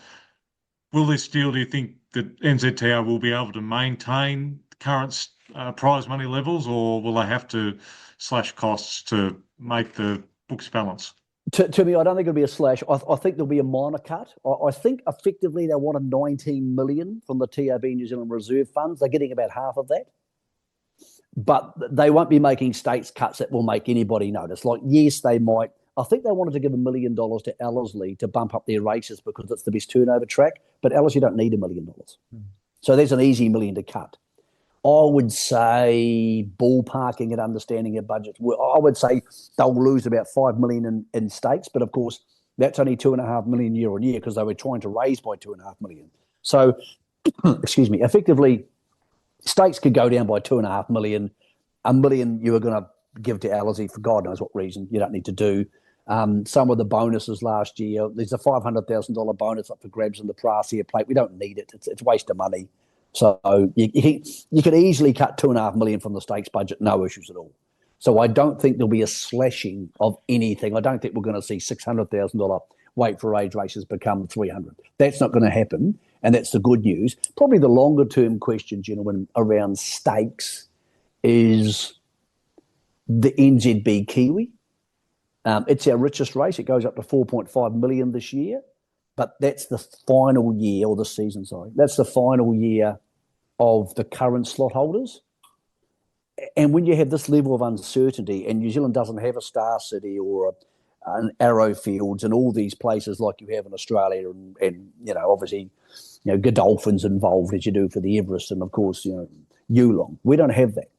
Will this deal, do you think that NZTR will be able to maintain current prize money levels, or will they have to slash costs to make the books balance? To me, I don't think it'll be a slash. I think there'll be a minor cut. I think effectively they wanted 19 million from the TAB New Zealand Reserve funds. They're getting about half of that. But they won't be making states cuts that will make anybody notice. Like, yes, they might. I think they wanted to give $1 million to Ellerslie to bump up their races because it's the best turnover track. But Ellerslie don't need $1 million. So there's an easy $1 million to cut. I would say, ballparking and understanding their budgets, I would say they'll lose about 5 million in stakes. But of course, that's only 2.5 million year on year, because they were trying to raise by 2.5 million. So, excuse me, effectively, stakes could go down by 2.5 million. $1 million you were going to give to Ellerslie for God knows what reason. You don't need to do. Some of the bonuses last year, there's a $500,000 bonus up for grabs in the Prasia plate. We don't need it. It's a waste of money. So you could easily cut 2.5 million from the stakes budget, no issues at all. So I don't think there'll be a slashing of anything. I don't think we're going to see $600,000 weight for age races become 300. That's not going to happen, and that's the good news. Probably the longer term question, gentlemen, around stakes is the NZB Kiwi. It's our richest race. It goes up to 4.5 million this year, but that's the final year, or the season, sorry. That's the final year of the current slot holders. And when you have this level of uncertainty, and New Zealand doesn't have a Star City or an Arrowfields and all these places like you have in Australia, and obviously, Godolphin's involved as you do for the Everest, and of course, Yulong. We don't have that.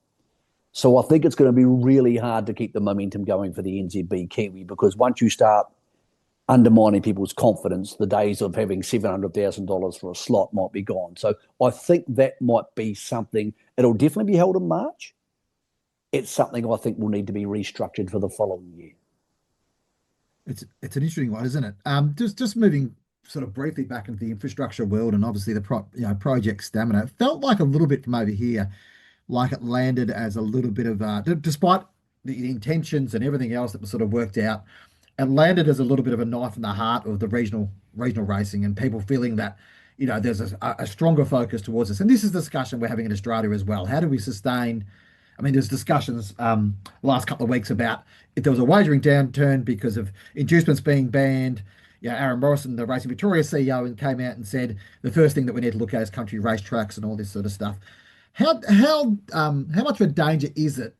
So I think it's going to be really hard to keep the momentum going for the NZB Kiwi, because once you start undermining people's confidence, the days of having $700,000 for a slot might be gone. So I think that might be something. It'll definitely be held in March. It's something I think will need to be restructured for the following year. It's an interesting one, isn't it? Just moving sort of briefly back into the infrastructure world and obviously the project stamina, it felt like a little bit from over here, like it landed as a little bit of, despite the intentions and everything else that was sort of worked out, it landed as a little bit of a knife in the heart of the regional racing and people feeling that, there's a stronger focus towards this. And this is the discussion we're having in Australia as well. How do we sustain? I mean, there's discussions the last couple of weeks about if there was a wagering downturn because of inducements being banned. Aaron Morrison, the Racing Victoria CEO, came out and said the first thing that we need to look at is country racetracks and all this sort of stuff. How much of a danger is it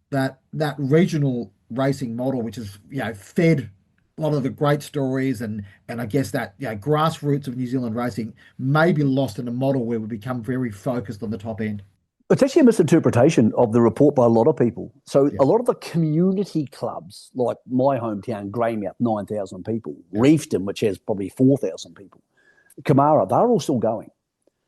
that regional racing model, which has fed a lot of the great stories and I guess that grassroots of New Zealand racing, may be lost in a model where we become very focused on the top end? It's actually a misinterpretation of the report by a lot of people. So a lot of the community clubs, like my hometown, Greymouth, 9,000 people, Reefton, which has probably 4,000 people, Kamara, they're all still going.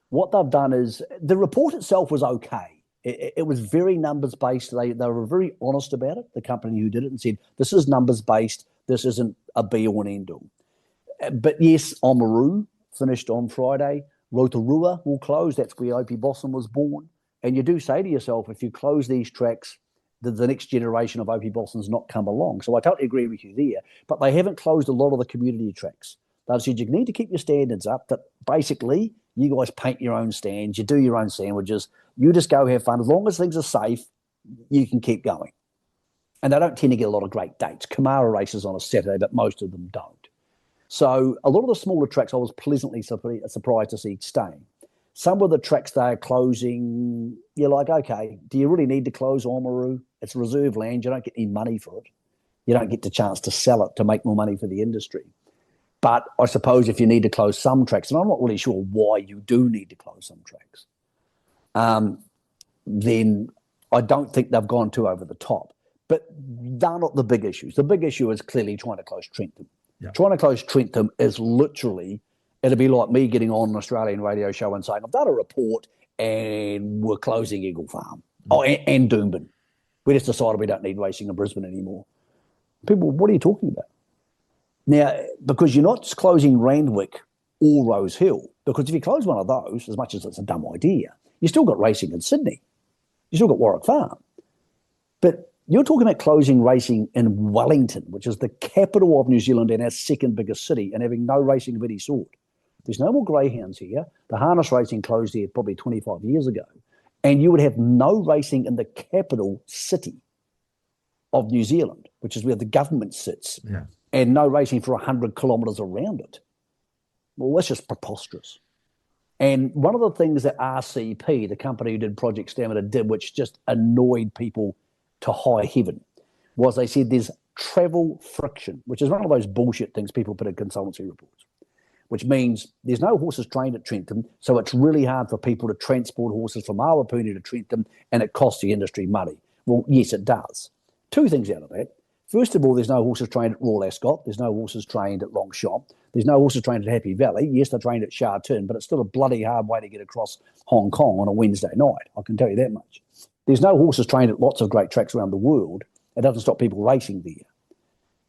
What they've done is, the report itself was okay. It was very numbers-based. They were very honest about it, the company who did it, and said, this is numbers-based, this isn't a be-all and end-all. But yes, Oamaru finished on Friday. Rotorua will close. That's where Opie Bosson was born. And you do say to yourself, if you close these tracks, the next generation of Opie Bosson's not come along. So I totally agree with you there. But they haven't closed a lot of the community tracks. They've said you need to keep your standards up, that basically you guys paint your own stands, you do your own sandwiches, you just go have fun. As long as things are safe, you can keep going. And they don't tend to get a lot of great dates. Kamara races on a Saturday, but most of them don't. So a lot of the smaller tracks I was pleasantly surprised to see staying. Some of the tracks they're closing, you're like, okay, do you really need to close Oamaru? It's reserve land. You don't get any money for it. You don't get the chance to sell it to make more money for the industry. But I suppose if you need to close some tracks, and I'm not really sure why you do need to close some tracks, then I don't think they've gone too over the top. But they're not the big issues. The big issue is clearly trying to close Trentham. Yeah. Trying to close Trentham is literally... It'd be like me getting on an Australian radio show and saying, I've done a report and we're closing Eagle Farm. Oh, and Doomben. We just decided we don't need racing in Brisbane anymore. People, what are you talking about? Now, because you're not closing Randwick or Rose Hill, because if you close one of those, as much as it's a dumb idea, you still got racing in Sydney. You still got Warwick Farm. But you're talking about closing racing in Wellington, which is the capital of New Zealand and our second biggest city, and having no racing of any sort. There's no more greyhounds here. The harness racing closed here probably 25 years ago. And you would have no racing in the capital city of New Zealand, which is where the government sits, and no racing for 100 kilometres around it. Well, that's just preposterous. And one of the things that RCP, the company who did Project Stamina, did, which just annoyed people to high heaven, was they said there's travel friction, which is one of those bullshit things people put in consultancy reports, which means there's no horses trained at Trentham, so it's really hard for people to transport horses from Awapuni to Trentham, and it costs the industry money. Well, yes, it does. Two things out of that. First of all, there's no horses trained at Royal Ascot. There's no horses trained at Longchamp. There's no horses trained at Happy Valley. Yes, they're trained at Sha Tin, but it's still a bloody hard way to get across Hong Kong on a Wednesday night. I can tell you that much. There's no horses trained at lots of great tracks around the world. It doesn't stop people racing there.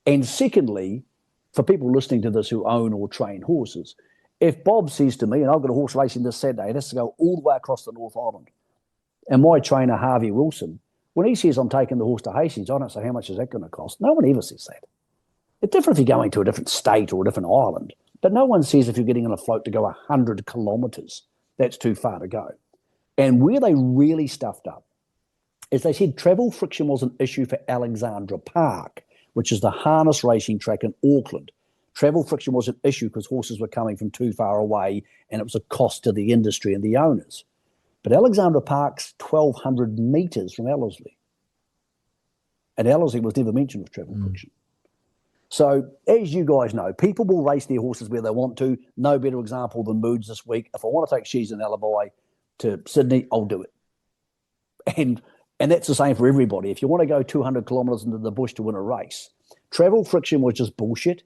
And secondly, for people listening to this who own or train horses, if Bob says to me, and I've got a horse racing this Saturday, it has to go all the way across the North Island, and my trainer, Harvey Wilson, when he says I'm taking the horse to Hastings, I don't say, how much is that going to cost? No one ever says that. It's different if you're going to a different state or a different island, but no one says if you're getting on a float to go 100 kilometres, that's too far to go. And where they really stuffed up is they said travel friction was an issue for Alexandra Park, which is the harness racing track in Auckland. Travel friction was an issue because horses were coming from too far away and it was a cost to the industry and the owners. But Alexandra Park's 1,200 metres from Ellerslie. And Ellerslie was never mentioned with travel friction. So, as you guys know, people will race their horses where they want to. No better example than Moods this week. If I want to take She's and Alibi to Sydney, I'll do it. And that's the same for everybody. If you want to go 200 kilometres into the bush to win a race, travel friction was just bullshit.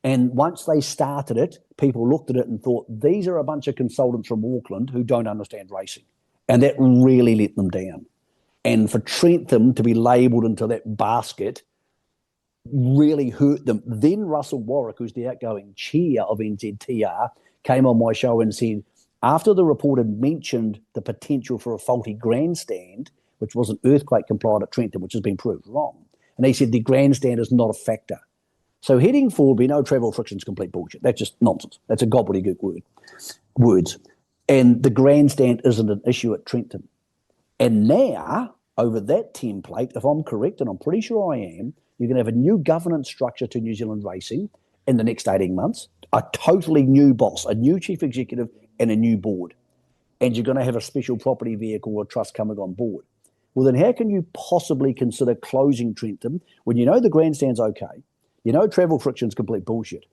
And once they started it, people looked at it and thought, these are a bunch of consultants from Auckland who don't understand racing. And that really let them down. And for Trentham to be labelled into that basket really hurt them. Then Russell Warwick, who's the outgoing chair of NZTR, came on my show and said, after the report had mentioned the potential for a faulty grandstand, which wasn't earthquake compliant at Trentham, which has been proved wrong, and he said the grandstand is not a factor. So heading forward, be no travel friction's complete bullshit. That's just nonsense. That's a gobbledygook words. And the grandstand isn't an issue at Trentham. And now, over that template, if I'm correct, and I'm pretty sure I am, you're going to have a new governance structure to New Zealand racing in the next 18 months, a totally new boss, a new chief executive, and a new board. And you're going to have a special property vehicle or trust coming on board. Well, then how can you possibly consider closing Trentham when you know the grandstand's okay, you know travel friction's complete bullshit,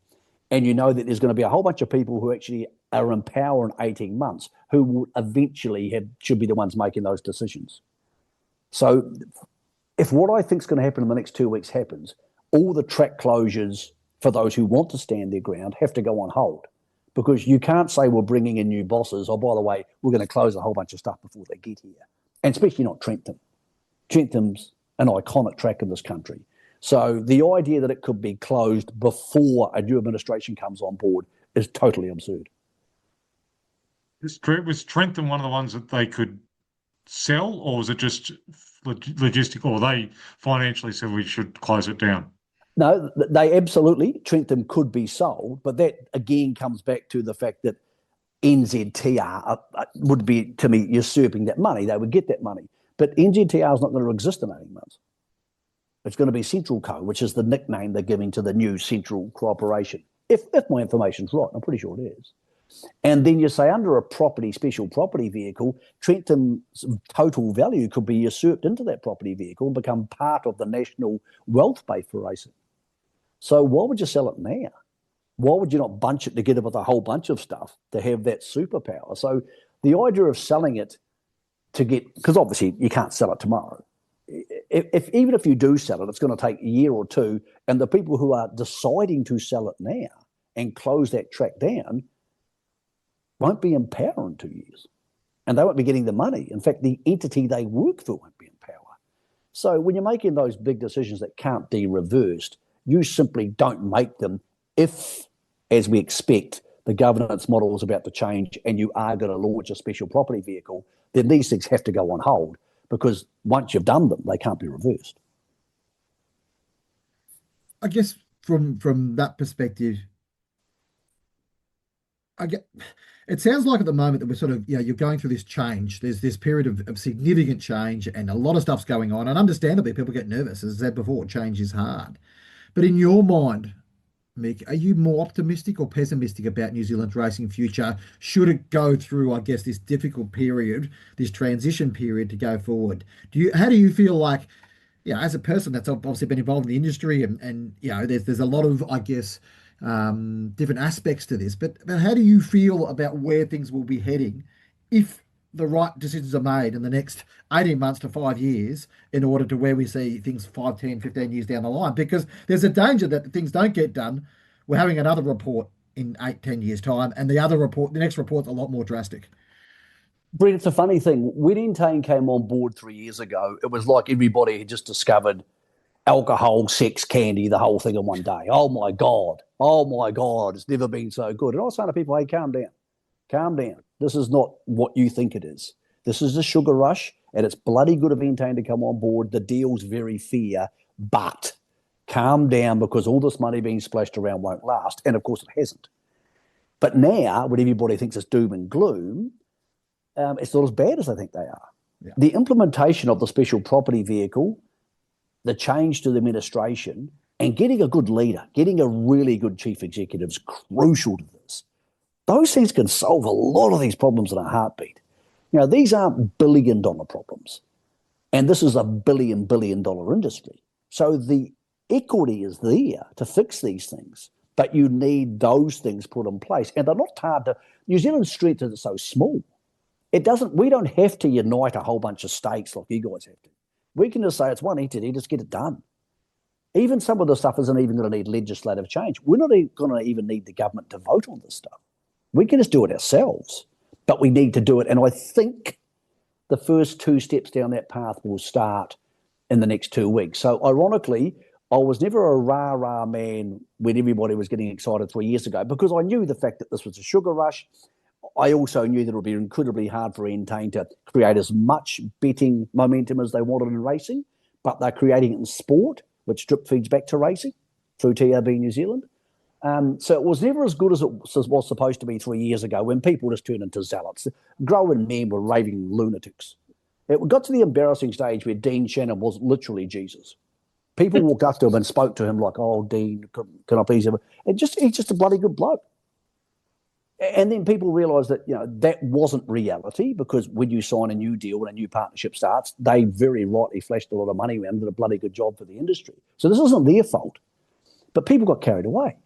and you know that there's going to be a whole bunch of people who actually are in power in 18 months who will eventually should be the ones making those decisions. So if what I think is going to happen in the next 2 weeks happens, all the track closures for those who want to stand their ground have to go on hold, because you can't say we're bringing in new bosses, or by the way, we're going to close a whole bunch of stuff before they get here. And especially not Trentham. Trentham's an iconic track in this country. So the idea that it could be closed before a new administration comes on board is totally absurd. Was Trentham one of the ones that they could sell, or was it just logistical, or they financially said we should close it down? No, they absolutely, Trentham could be sold, but that again comes back to the fact that NZTR would be, to me, usurping that money. They would get that money. But NZTR is not going to exist in 18 months. It's going to be Central Co, which is the nickname they're giving to the new Central Corporation. If my information's right, I'm pretty sure it is. And then you say under a special property vehicle, Trentham's total value could be usurped into that property vehicle and become part of the national wealth base for racing. So why would you sell it now? Why would you not bunch it together with a whole bunch of stuff to have that superpower? So the idea of selling it to get, because obviously you can't sell it tomorrow. Even if you do sell it, it's going to take a year or two, and the people who are deciding to sell it now and close that track down won't be in power in 2 years, and they won't be getting the money. In fact, the entity they work for won't be in power. So when you're making those big decisions that can't be reversed, you simply don't make them if, as we expect, the governance model is about to change and you are going to launch a special property vehicle, then these things have to go on hold, because once you've done them, they can't be reversed. I guess from that perspective, it sounds like at the moment that we're sort of, you're going through this change. There's this period of significant change and a lot of stuff's going on. And understandably, people get nervous. As I said before, change is hard. But in your mind, Mick, are you more optimistic or pessimistic about New Zealand's racing future? Should it go through, I guess, this difficult period, this transition period to go forward? How do you feel like, as a person that's obviously been involved in the industry and there's a lot of, I guess, different aspects to this, but how do you feel about where things will be heading if the right decisions are made in the next 18 months to 5 years in order to where we see things 5, 10, 15 years down the line? Because there's a danger that things don't get done. We're having another report in 8, 10 years time, and the next report's a lot more drastic. Brett, it's a funny thing. When Entain came on board 3 years ago, it was like everybody had just discovered alcohol, sex, candy, the whole thing in one day. Oh my God, it's never been so good. And I was saying to people, hey, calm down. This is not what you think it is. This is a sugar rush, and it's bloody good of Entain to come on board. The deal's very fair, but calm down, because all this money being splashed around won't last. And of course it hasn't. But now, when everybody thinks it's doom and gloom, it's not as bad as I think they are. Yeah. The implementation of the special property vehicle, the change to the administration, and getting a good leader, getting a really good chief executive is crucial to this. Those things can solve a lot of these problems in a heartbeat. These aren't billion-dollar problems, and this is a billion-dollar industry. So the equity is there to fix these things, but you need those things put in place, and they're not hard to. New Zealand's strength is so small. We don't have to unite a whole bunch of states like you guys have to. We can just say it's one entity, just get it done. Even some of the stuff isn't even going to need legislative change. We're not going to even need the government to vote on this stuff. We can just do it ourselves, but we need to do it. And I think the first 2 steps down that path will start in the next 2 weeks. So ironically, I was never a rah-rah man when everybody was getting excited 3 years ago, because I knew the fact that this was a sugar rush. I also knew that it would be incredibly hard for Entain to create as much betting momentum as they wanted in racing, but they're creating it in sport, which drip feeds back to racing through TRB New Zealand. So it was never as good as it was supposed to be 3 years ago, when people just turned into zealots. Grown men were raving lunatics. It got to the embarrassing stage where Dean Shannon was literally Jesus. People walked up to him and spoke to him like, "Oh, Dean, can I please have a..." He's just a bloody good bloke. And then people realised that, that wasn't reality, because when you sign a new deal and a new partnership starts, they very rightly flashed a lot of money around and did a bloody good job for the industry. So this isn't their fault. But people got carried away.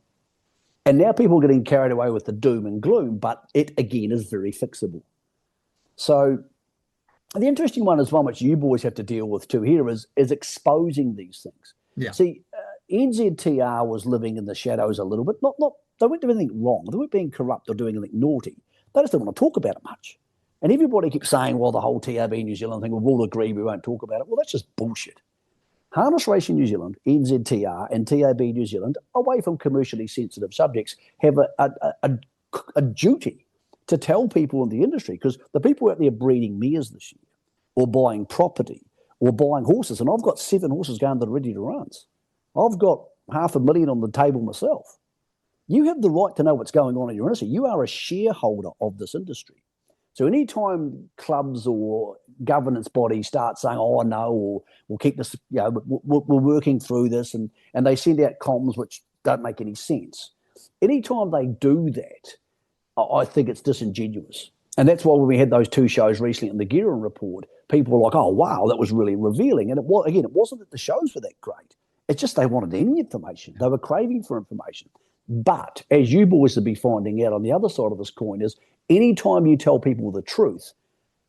And now people are getting carried away with the doom and gloom, but it, again, is very fixable. So the interesting one is one which you boys have to deal with too here is exposing these things. Yeah. See, NZTR was living in the shadows a little bit. Not they weren't doing anything wrong. They weren't being corrupt or doing anything naughty. They just didn't want to talk about it much. And everybody keeps saying, well, the whole TRB New Zealand thing, we'll all agree we won't talk about it. Well, that's just bullshit. Harness Racing New Zealand, NZTR, and TAB New Zealand, away from commercially sensitive subjects, have a duty to tell people in the industry, because the people out there breeding mares this year, or buying property, or buying horses, and I've got 7 horses going that are ready to runs. I've got $500,000 on the table myself. You have the right to know what's going on in your industry. You are a shareholder of this industry. So anytime clubs or governance bodies start saying, "Oh no," or "we'll keep this," we're working through this, and they send out comms which don't make any sense. Anytime they do that, I think it's disingenuous. And that's why when we had those 2 shows recently in the Guerin report, people were like, "Oh wow, that was really revealing." And it wasn't that the shows were that great. It's just they wanted any information. They were craving for information. But as you boys will be finding out on the other side of this coin is, anytime you tell people the truth,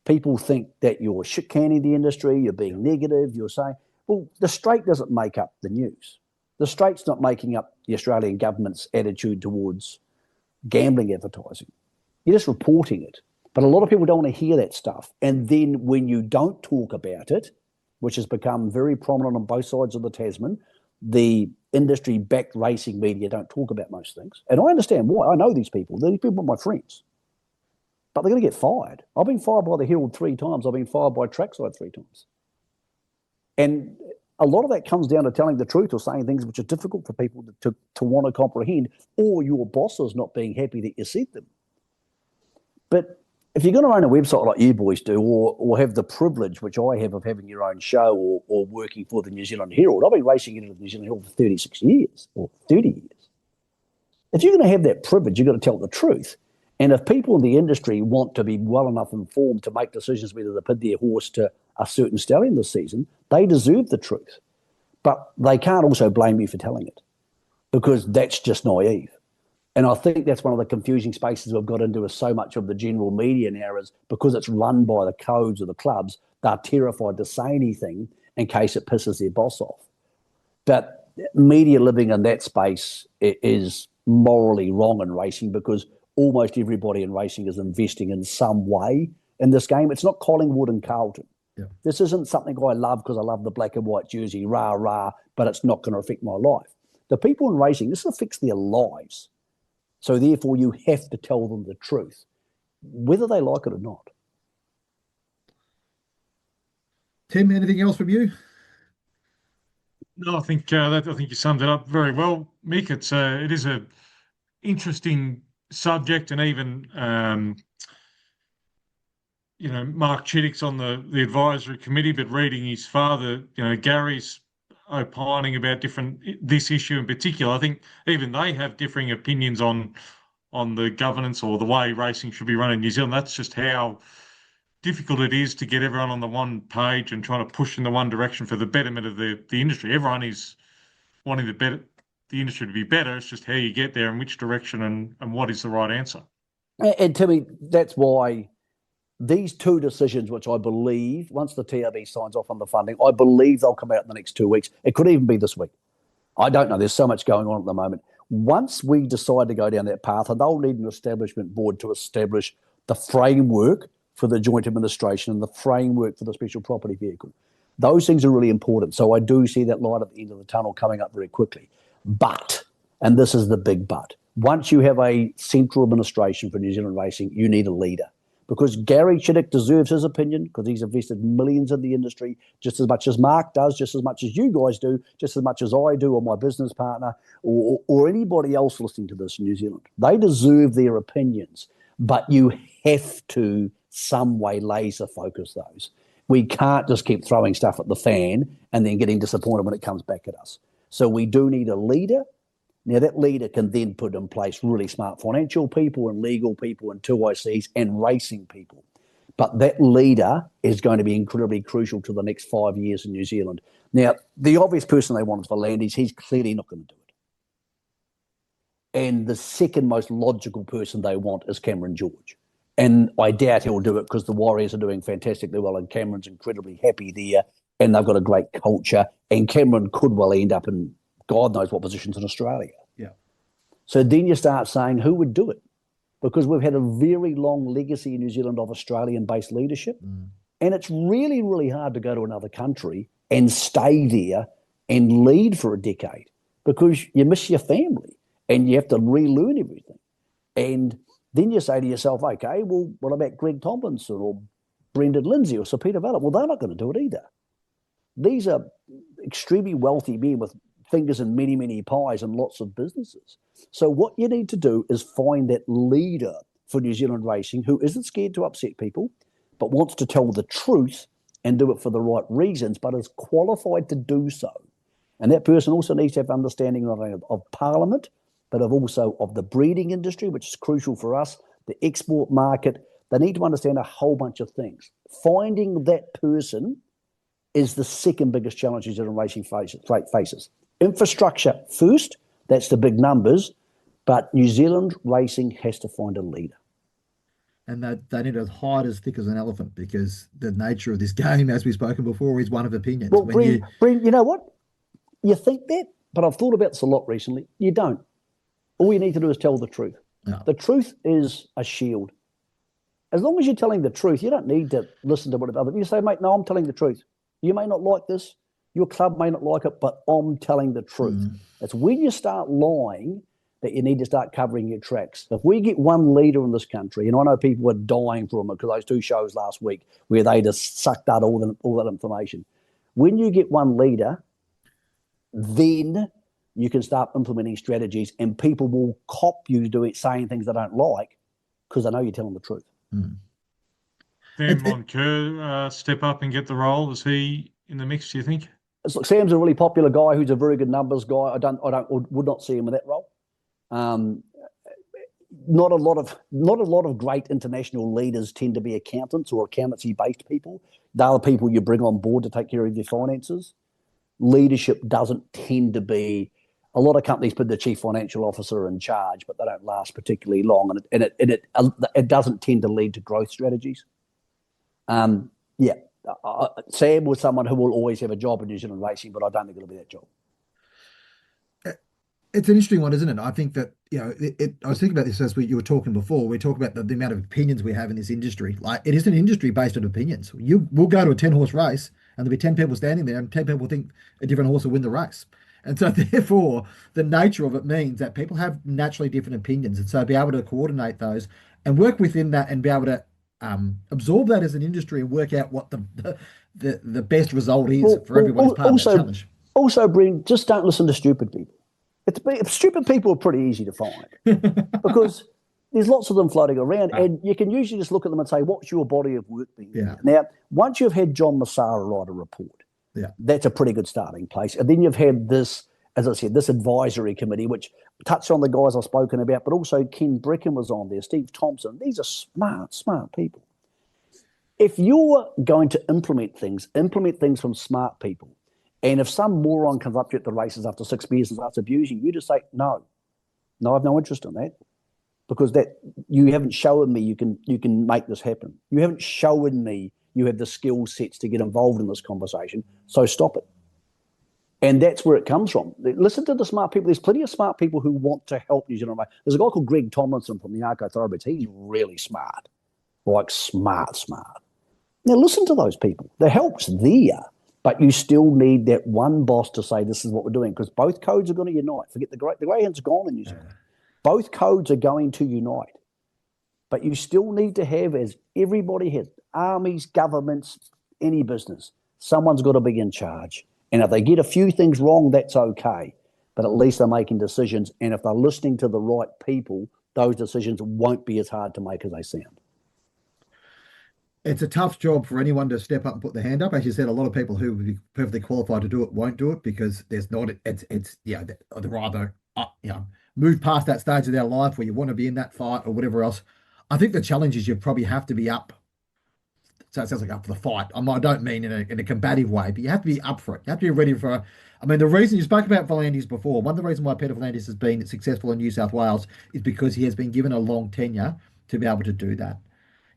people think that you're shit-canning the industry, you're being negative, you're saying, well, the straight doesn't make up the news. The straight's not making up the Australian government's attitude towards gambling advertising. You're just reporting it. But a lot of people don't want to hear that stuff. And then when you don't talk about it, which has become very prominent on both sides of the Tasman, the industry-backed racing media don't talk about most things. And I understand why. I know these people. These people are my friends. But they're going to get fired. I've been fired by the Herald 3 times. I've been fired by Trackside 3 times. And a lot of that comes down to telling the truth or saying things which are difficult for people to want to comprehend, or your bosses not being happy that you said them. But if you're going to own a website like you boys do, or have the privilege, which I have, of having your own show or working for the New Zealand Herald, I've been racing into the New Zealand Herald for 36 years or 30 years. If you're going to have that privilege, you've got to tell the truth. And if people in the industry want to be well enough informed to make decisions whether to put their horse to a certain stallion this season, they deserve the truth. But they can't also blame you for telling it, because that's just naive. And I think that's one of the confusing spaces we've got into, is so much of the general media now is because it's run by the codes of the clubs, they're terrified to say anything in case it pisses their boss off. But media living in that space is morally wrong in racing, because almost everybody in racing is investing in some way in this game. It's not Collingwood and Carlton. Yeah. This isn't something I love because I love the black and white jersey, rah, rah, but it's not going to affect my life. The people in racing, this affects their lives. So therefore, you have to tell them the truth, whether they like it or not. Tim, anything else from you? No, I think you summed it up very well, Mick. It is a interesting subject, and even Mark Chittick's on the advisory committee, but reading his father, Gary's opining about this issue in particular. I think even they have differing opinions on the governance or the way racing should be run in New Zealand. That's just how difficult it is to get everyone on the one page and trying to push in the one direction for the betterment of the industry. Everyone is wanting the industry to be better. It's just how you get there and which direction and what is the right answer. And Timmy, that's why these 2 decisions, which I believe, once the TRB signs off on the funding, I believe they'll come out in the next 2 weeks. It could even be this week. I don't know. There's so much going on at the moment. Once we decide to go down that path, and they'll need an establishment board to establish the framework for the joint administration and the framework for the special property vehicle. Those things are really important. So I do see that light at the end of the tunnel coming up very quickly. But, and this is the big but, once you have a central administration for New Zealand racing, you need a leader. Because Gary Chiddick deserves his opinion because he's invested millions in the industry, just as much as Mark does, just as much as you guys do, just as much as I do, or my business partner, or anybody else listening to this in New Zealand. They deserve their opinions, but you have to some way laser focus those. We can't just keep throwing stuff at the fan and then getting disappointed when it comes back at us. So we do need a leader. Now, that leader can then put in place really smart financial people and legal people and 2ICs and racing people. But that leader is going to be incredibly crucial to the next 5 years in New Zealand. Now, the obvious person they want for Landis, he's clearly not going to do it. And the second most logical person they want is Cameron George. And I doubt he'll do it because the Warriors are doing fantastically well and Cameron's incredibly happy there and they've got a great culture. And Cameron could well end up in God knows what positions in Australia. Yeah. So then you start saying who would do it? Because we've had a very long legacy in New Zealand of Australian-based leadership. And it's really, really hard to go to another country and stay there and lead for a decade because you miss your family and you have to relearn everything. And then you say to yourself, okay, well, what about Greg Tomlinson or Brendan Lindsay or Sir Peter Vallett? Well, they're not going to do it either. These are extremely wealthy men with fingers in many, many pies and lots of businesses. So what you need to do is find that leader for New Zealand racing who isn't scared to upset people, but wants to tell the truth and do it for the right reasons, but is qualified to do so. And that person also needs to have understanding not only of Parliament, but also of the breeding industry, which is crucial for us, the export market. They need to understand a whole bunch of things. Finding that person is the second biggest challenge New Zealand racing faces. Infrastructure first, that's the big numbers, but New Zealand racing has to find a leader. And they need to hide as thick as an elephant because the nature of this game, as we've spoken before, is one of opinions. Well, Breen, you know what? You think that, but I've thought about this a lot recently. You don't. All you need to do is tell the truth. No. The truth is a shield. As long as you're telling the truth, you don't need to listen to what other people say, mate, no, I'm telling the truth. You may not like this. Your club may not like it, but I'm telling the truth. It's when you start lying that you need to start covering your tracks. If we get one leader in this country, and I know people are dying from it because those two shows last week where they just sucked out all that information. When you get one leader, then you can start implementing strategies and people will cop you saying things they don't like because they know you're telling the truth. Then Moncur step up and get the role. Is he in the mix, do you think? Look, Sam's a really popular guy who's a very good numbers guy. I would not see him in that role. Not a lot of great international leaders tend to be accountants or accountancy-based people. They're the people you bring on board to take care of your finances. Leadership doesn't tend to be. A lot of companies put the chief financial officer in charge, but they don't last particularly long, and it doesn't tend to lead to growth strategies. Sam was someone who will always have a job in New Zealand racing, but I don't think it'll be that job. It's an interesting one, isn't it? I think that, I was thinking about this as you were talking before. We talk about the amount of opinions we have in this industry. Like, it is an industry based on opinions. We'll go to a 10-horse race and there'll be 10 people standing there and 10 people think a different horse will win the race. And so therefore, the nature of it means that people have naturally different opinions. And so be able to coordinate those and work within that and be able to absorb that as an industry and work out what the best result is for everybody's part of that challenge. Also, Bryn, just don't listen to stupid people. Stupid people are pretty easy to find because there's lots of them floating around, and you can usually just look at them and say, what's your body of work been? Yeah. Now, once you've had John Massara write a report, that's a pretty good starting place. And then you've had this, as I said, this advisory committee, which touched on the guys I've spoken about, but also Ken Brecken was on there, Steve Thompson. These are smart people. If you're going to implement things from smart people. And if some moron comes up to you at the races after 6 beers and starts abusing you, just say, no, I have no interest in that because that you haven't shown me you can make this happen. You haven't shown me you have the skill sets to get involved in this conversation, so stop it. And that's where it comes from. Listen to the smart people. There's plenty of smart people who want to help New Zealand. There's a guy called Greg Tomlinson from the Thoroughbreds. He's really smart, like smart. Now listen to those people. The help's there. But you still need that one boss to say, this is what we're doing, because both codes are going to unite. Forget the greyhound's gone in New Zealand. Both codes are going to unite. But you still need to have, as everybody has, armies, governments, any business, someone's got to be in charge. And if they get a few things wrong, that's okay. But at least they're making decisions. And if they're listening to the right people, those decisions won't be as hard to make as they sound. It's a tough job for anyone to step up and put their hand up. As you said, a lot of people who would be perfectly qualified to do it won't do it because there's not, it's yeah, they're either, move past that stage of their life where you want to be in that fight or whatever else. I think the challenge is you probably have to be up. So it sounds like up for the fight. I don't mean in a combative way, but you have to be up for it. You have to be ready for, the reason you spoke about V'landys before, one of the reasons why Peter V'landys has been successful in New South Wales is because he has been given a long tenure to be able to do that.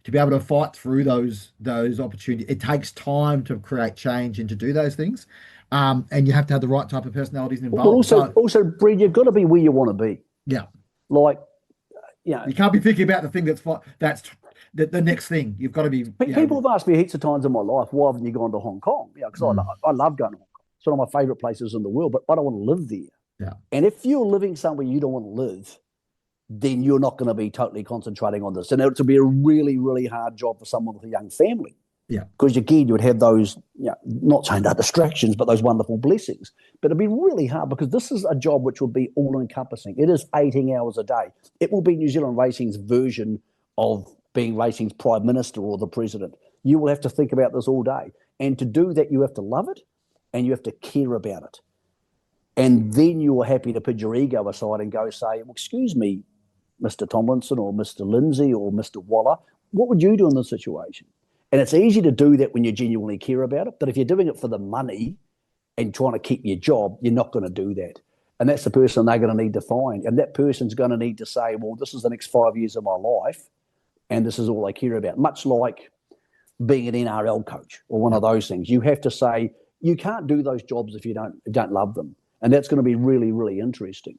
To be able to fight through those opportunities. It takes time to create change and to do those things. And you have to have the right type of personalities involved. But also, Breen, you've got to be where you want to be. Yeah. Like, you can't be thinking about the thing that's the next thing. You've got to be. People have asked me heaps of times in my life, why haven't you gone to Hong Kong? Because I love going to Hong Kong. It's one of my favourite places in the world, but I don't want to live there. Yeah. And if you're living somewhere you don't want to live, then you're not going to be totally concentrating on this. And it would be a really, really hard job for someone with a young family. Yeah. Because again, you would have those, not saying they're distractions, but those wonderful blessings. But it'd be really hard because this is a job which will be all-encompassing. It is 18 hours a day. It will be New Zealand Racing's version of being racing's prime minister or the president. You will have to think about this all day. And to do that, you have to love it and you have to care about it. And then you are happy to put your ego aside and go say, well, excuse me, Mr. Tomlinson or Mr. Lindsay or Mr. Waller, what would you do in this situation? And it's easy to do that when you genuinely care about it. But if you're doing it for the money and trying to keep your job, you're not going to do that. And that's the person they're going to need to find. And that person's going to need to say, well, this is the next 5 years of my life and this is all I care about. Much like being an NRL coach or one of those things. You have to say, you can't do those jobs if you don't love them. And that's going to be really, really interesting.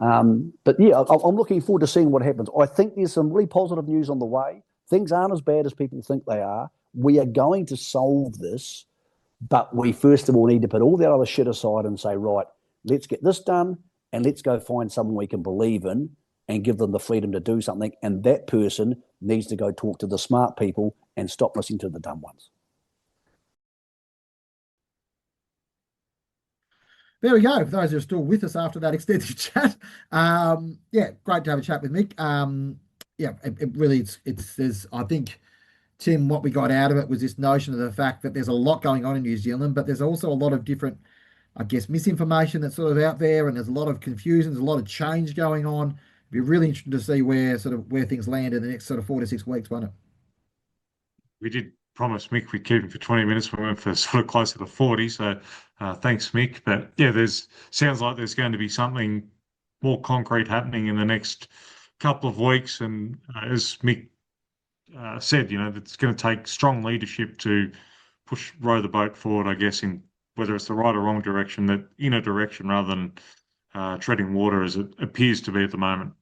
But yeah, I'm looking forward to seeing what happens. I think there's some really positive news on the way. Things aren't as bad as people think they are. We are going to solve this, but we first of all need to put all that other shit aside and say, right, let's get this done and let's go find someone we can believe in and give them the freedom to do something. And that person needs to go talk to the smart people and stop listening to the dumb ones. There we go. For those who are still with us after that extended chat, great to have a chat with Mick. It really there's I think, Tim, what we got out of it was this notion of the fact that there's a lot going on in New Zealand, but there's also a lot of different, I guess, misinformation that's sort of out there, and there's a lot of confusion, there's a lot of change going on. It'd be really interesting to see where things land in the next sort of 4 to 6 weeks, won't it? We did promise Mick we'd keep him for 20 minutes. We went for sort of closer to 40. So thanks, Mick. But yeah, sounds like there's going to be something more concrete happening in the next couple of weeks. And as Mick said, it's going to take strong leadership to row the boat forward, I guess, in whether it's the right or wrong direction, that in a direction rather than treading water as it appears to be at the moment.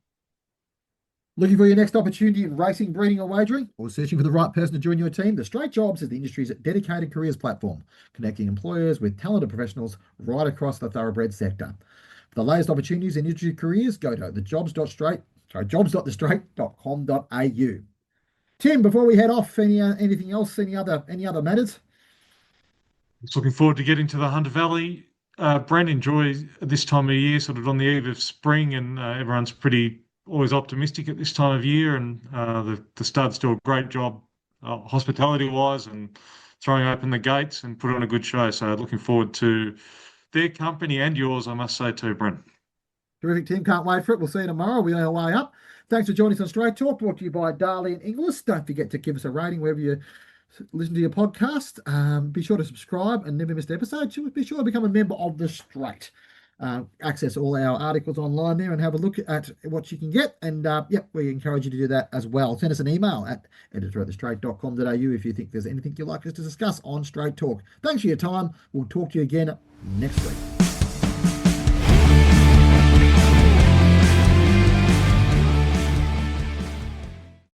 Looking for your next opportunity in racing, breeding or wagering, or searching for the right person to join your team? The Straight Jobs is the industry's dedicated careers platform, connecting employers with talented professionals right across the thoroughbred sector. For the latest opportunities in industry careers, go to jobs.thestraight.com.au. Tim, before we head off, anything else, any other matters? Just looking forward to getting to the Hunter Valley. Brent, enjoy this time of year, sort of on the eve of spring, and everyone's always optimistic at this time of year, and the studs do a great job hospitality-wise and throwing open the gates and put on a good show. So looking forward to their company and yours, I must say too, Brent. Terrific, Tim. Can't wait for it. We'll see you tomorrow. We're on our way up. Thanks for joining us on Straight Talk, brought to you by Darley and Inglis. Don't forget to give us a rating wherever you listen to your podcast. Be sure to subscribe and never miss an episode. Be sure to become a member of The Straight. Access all our articles online there and have a look at what you can get. And we encourage you to do that as well. Send us an email at editor@thestraight.com.au if you think there's anything you'd like us to discuss on Straight Talk. Thanks for your time. We'll talk to you again next week.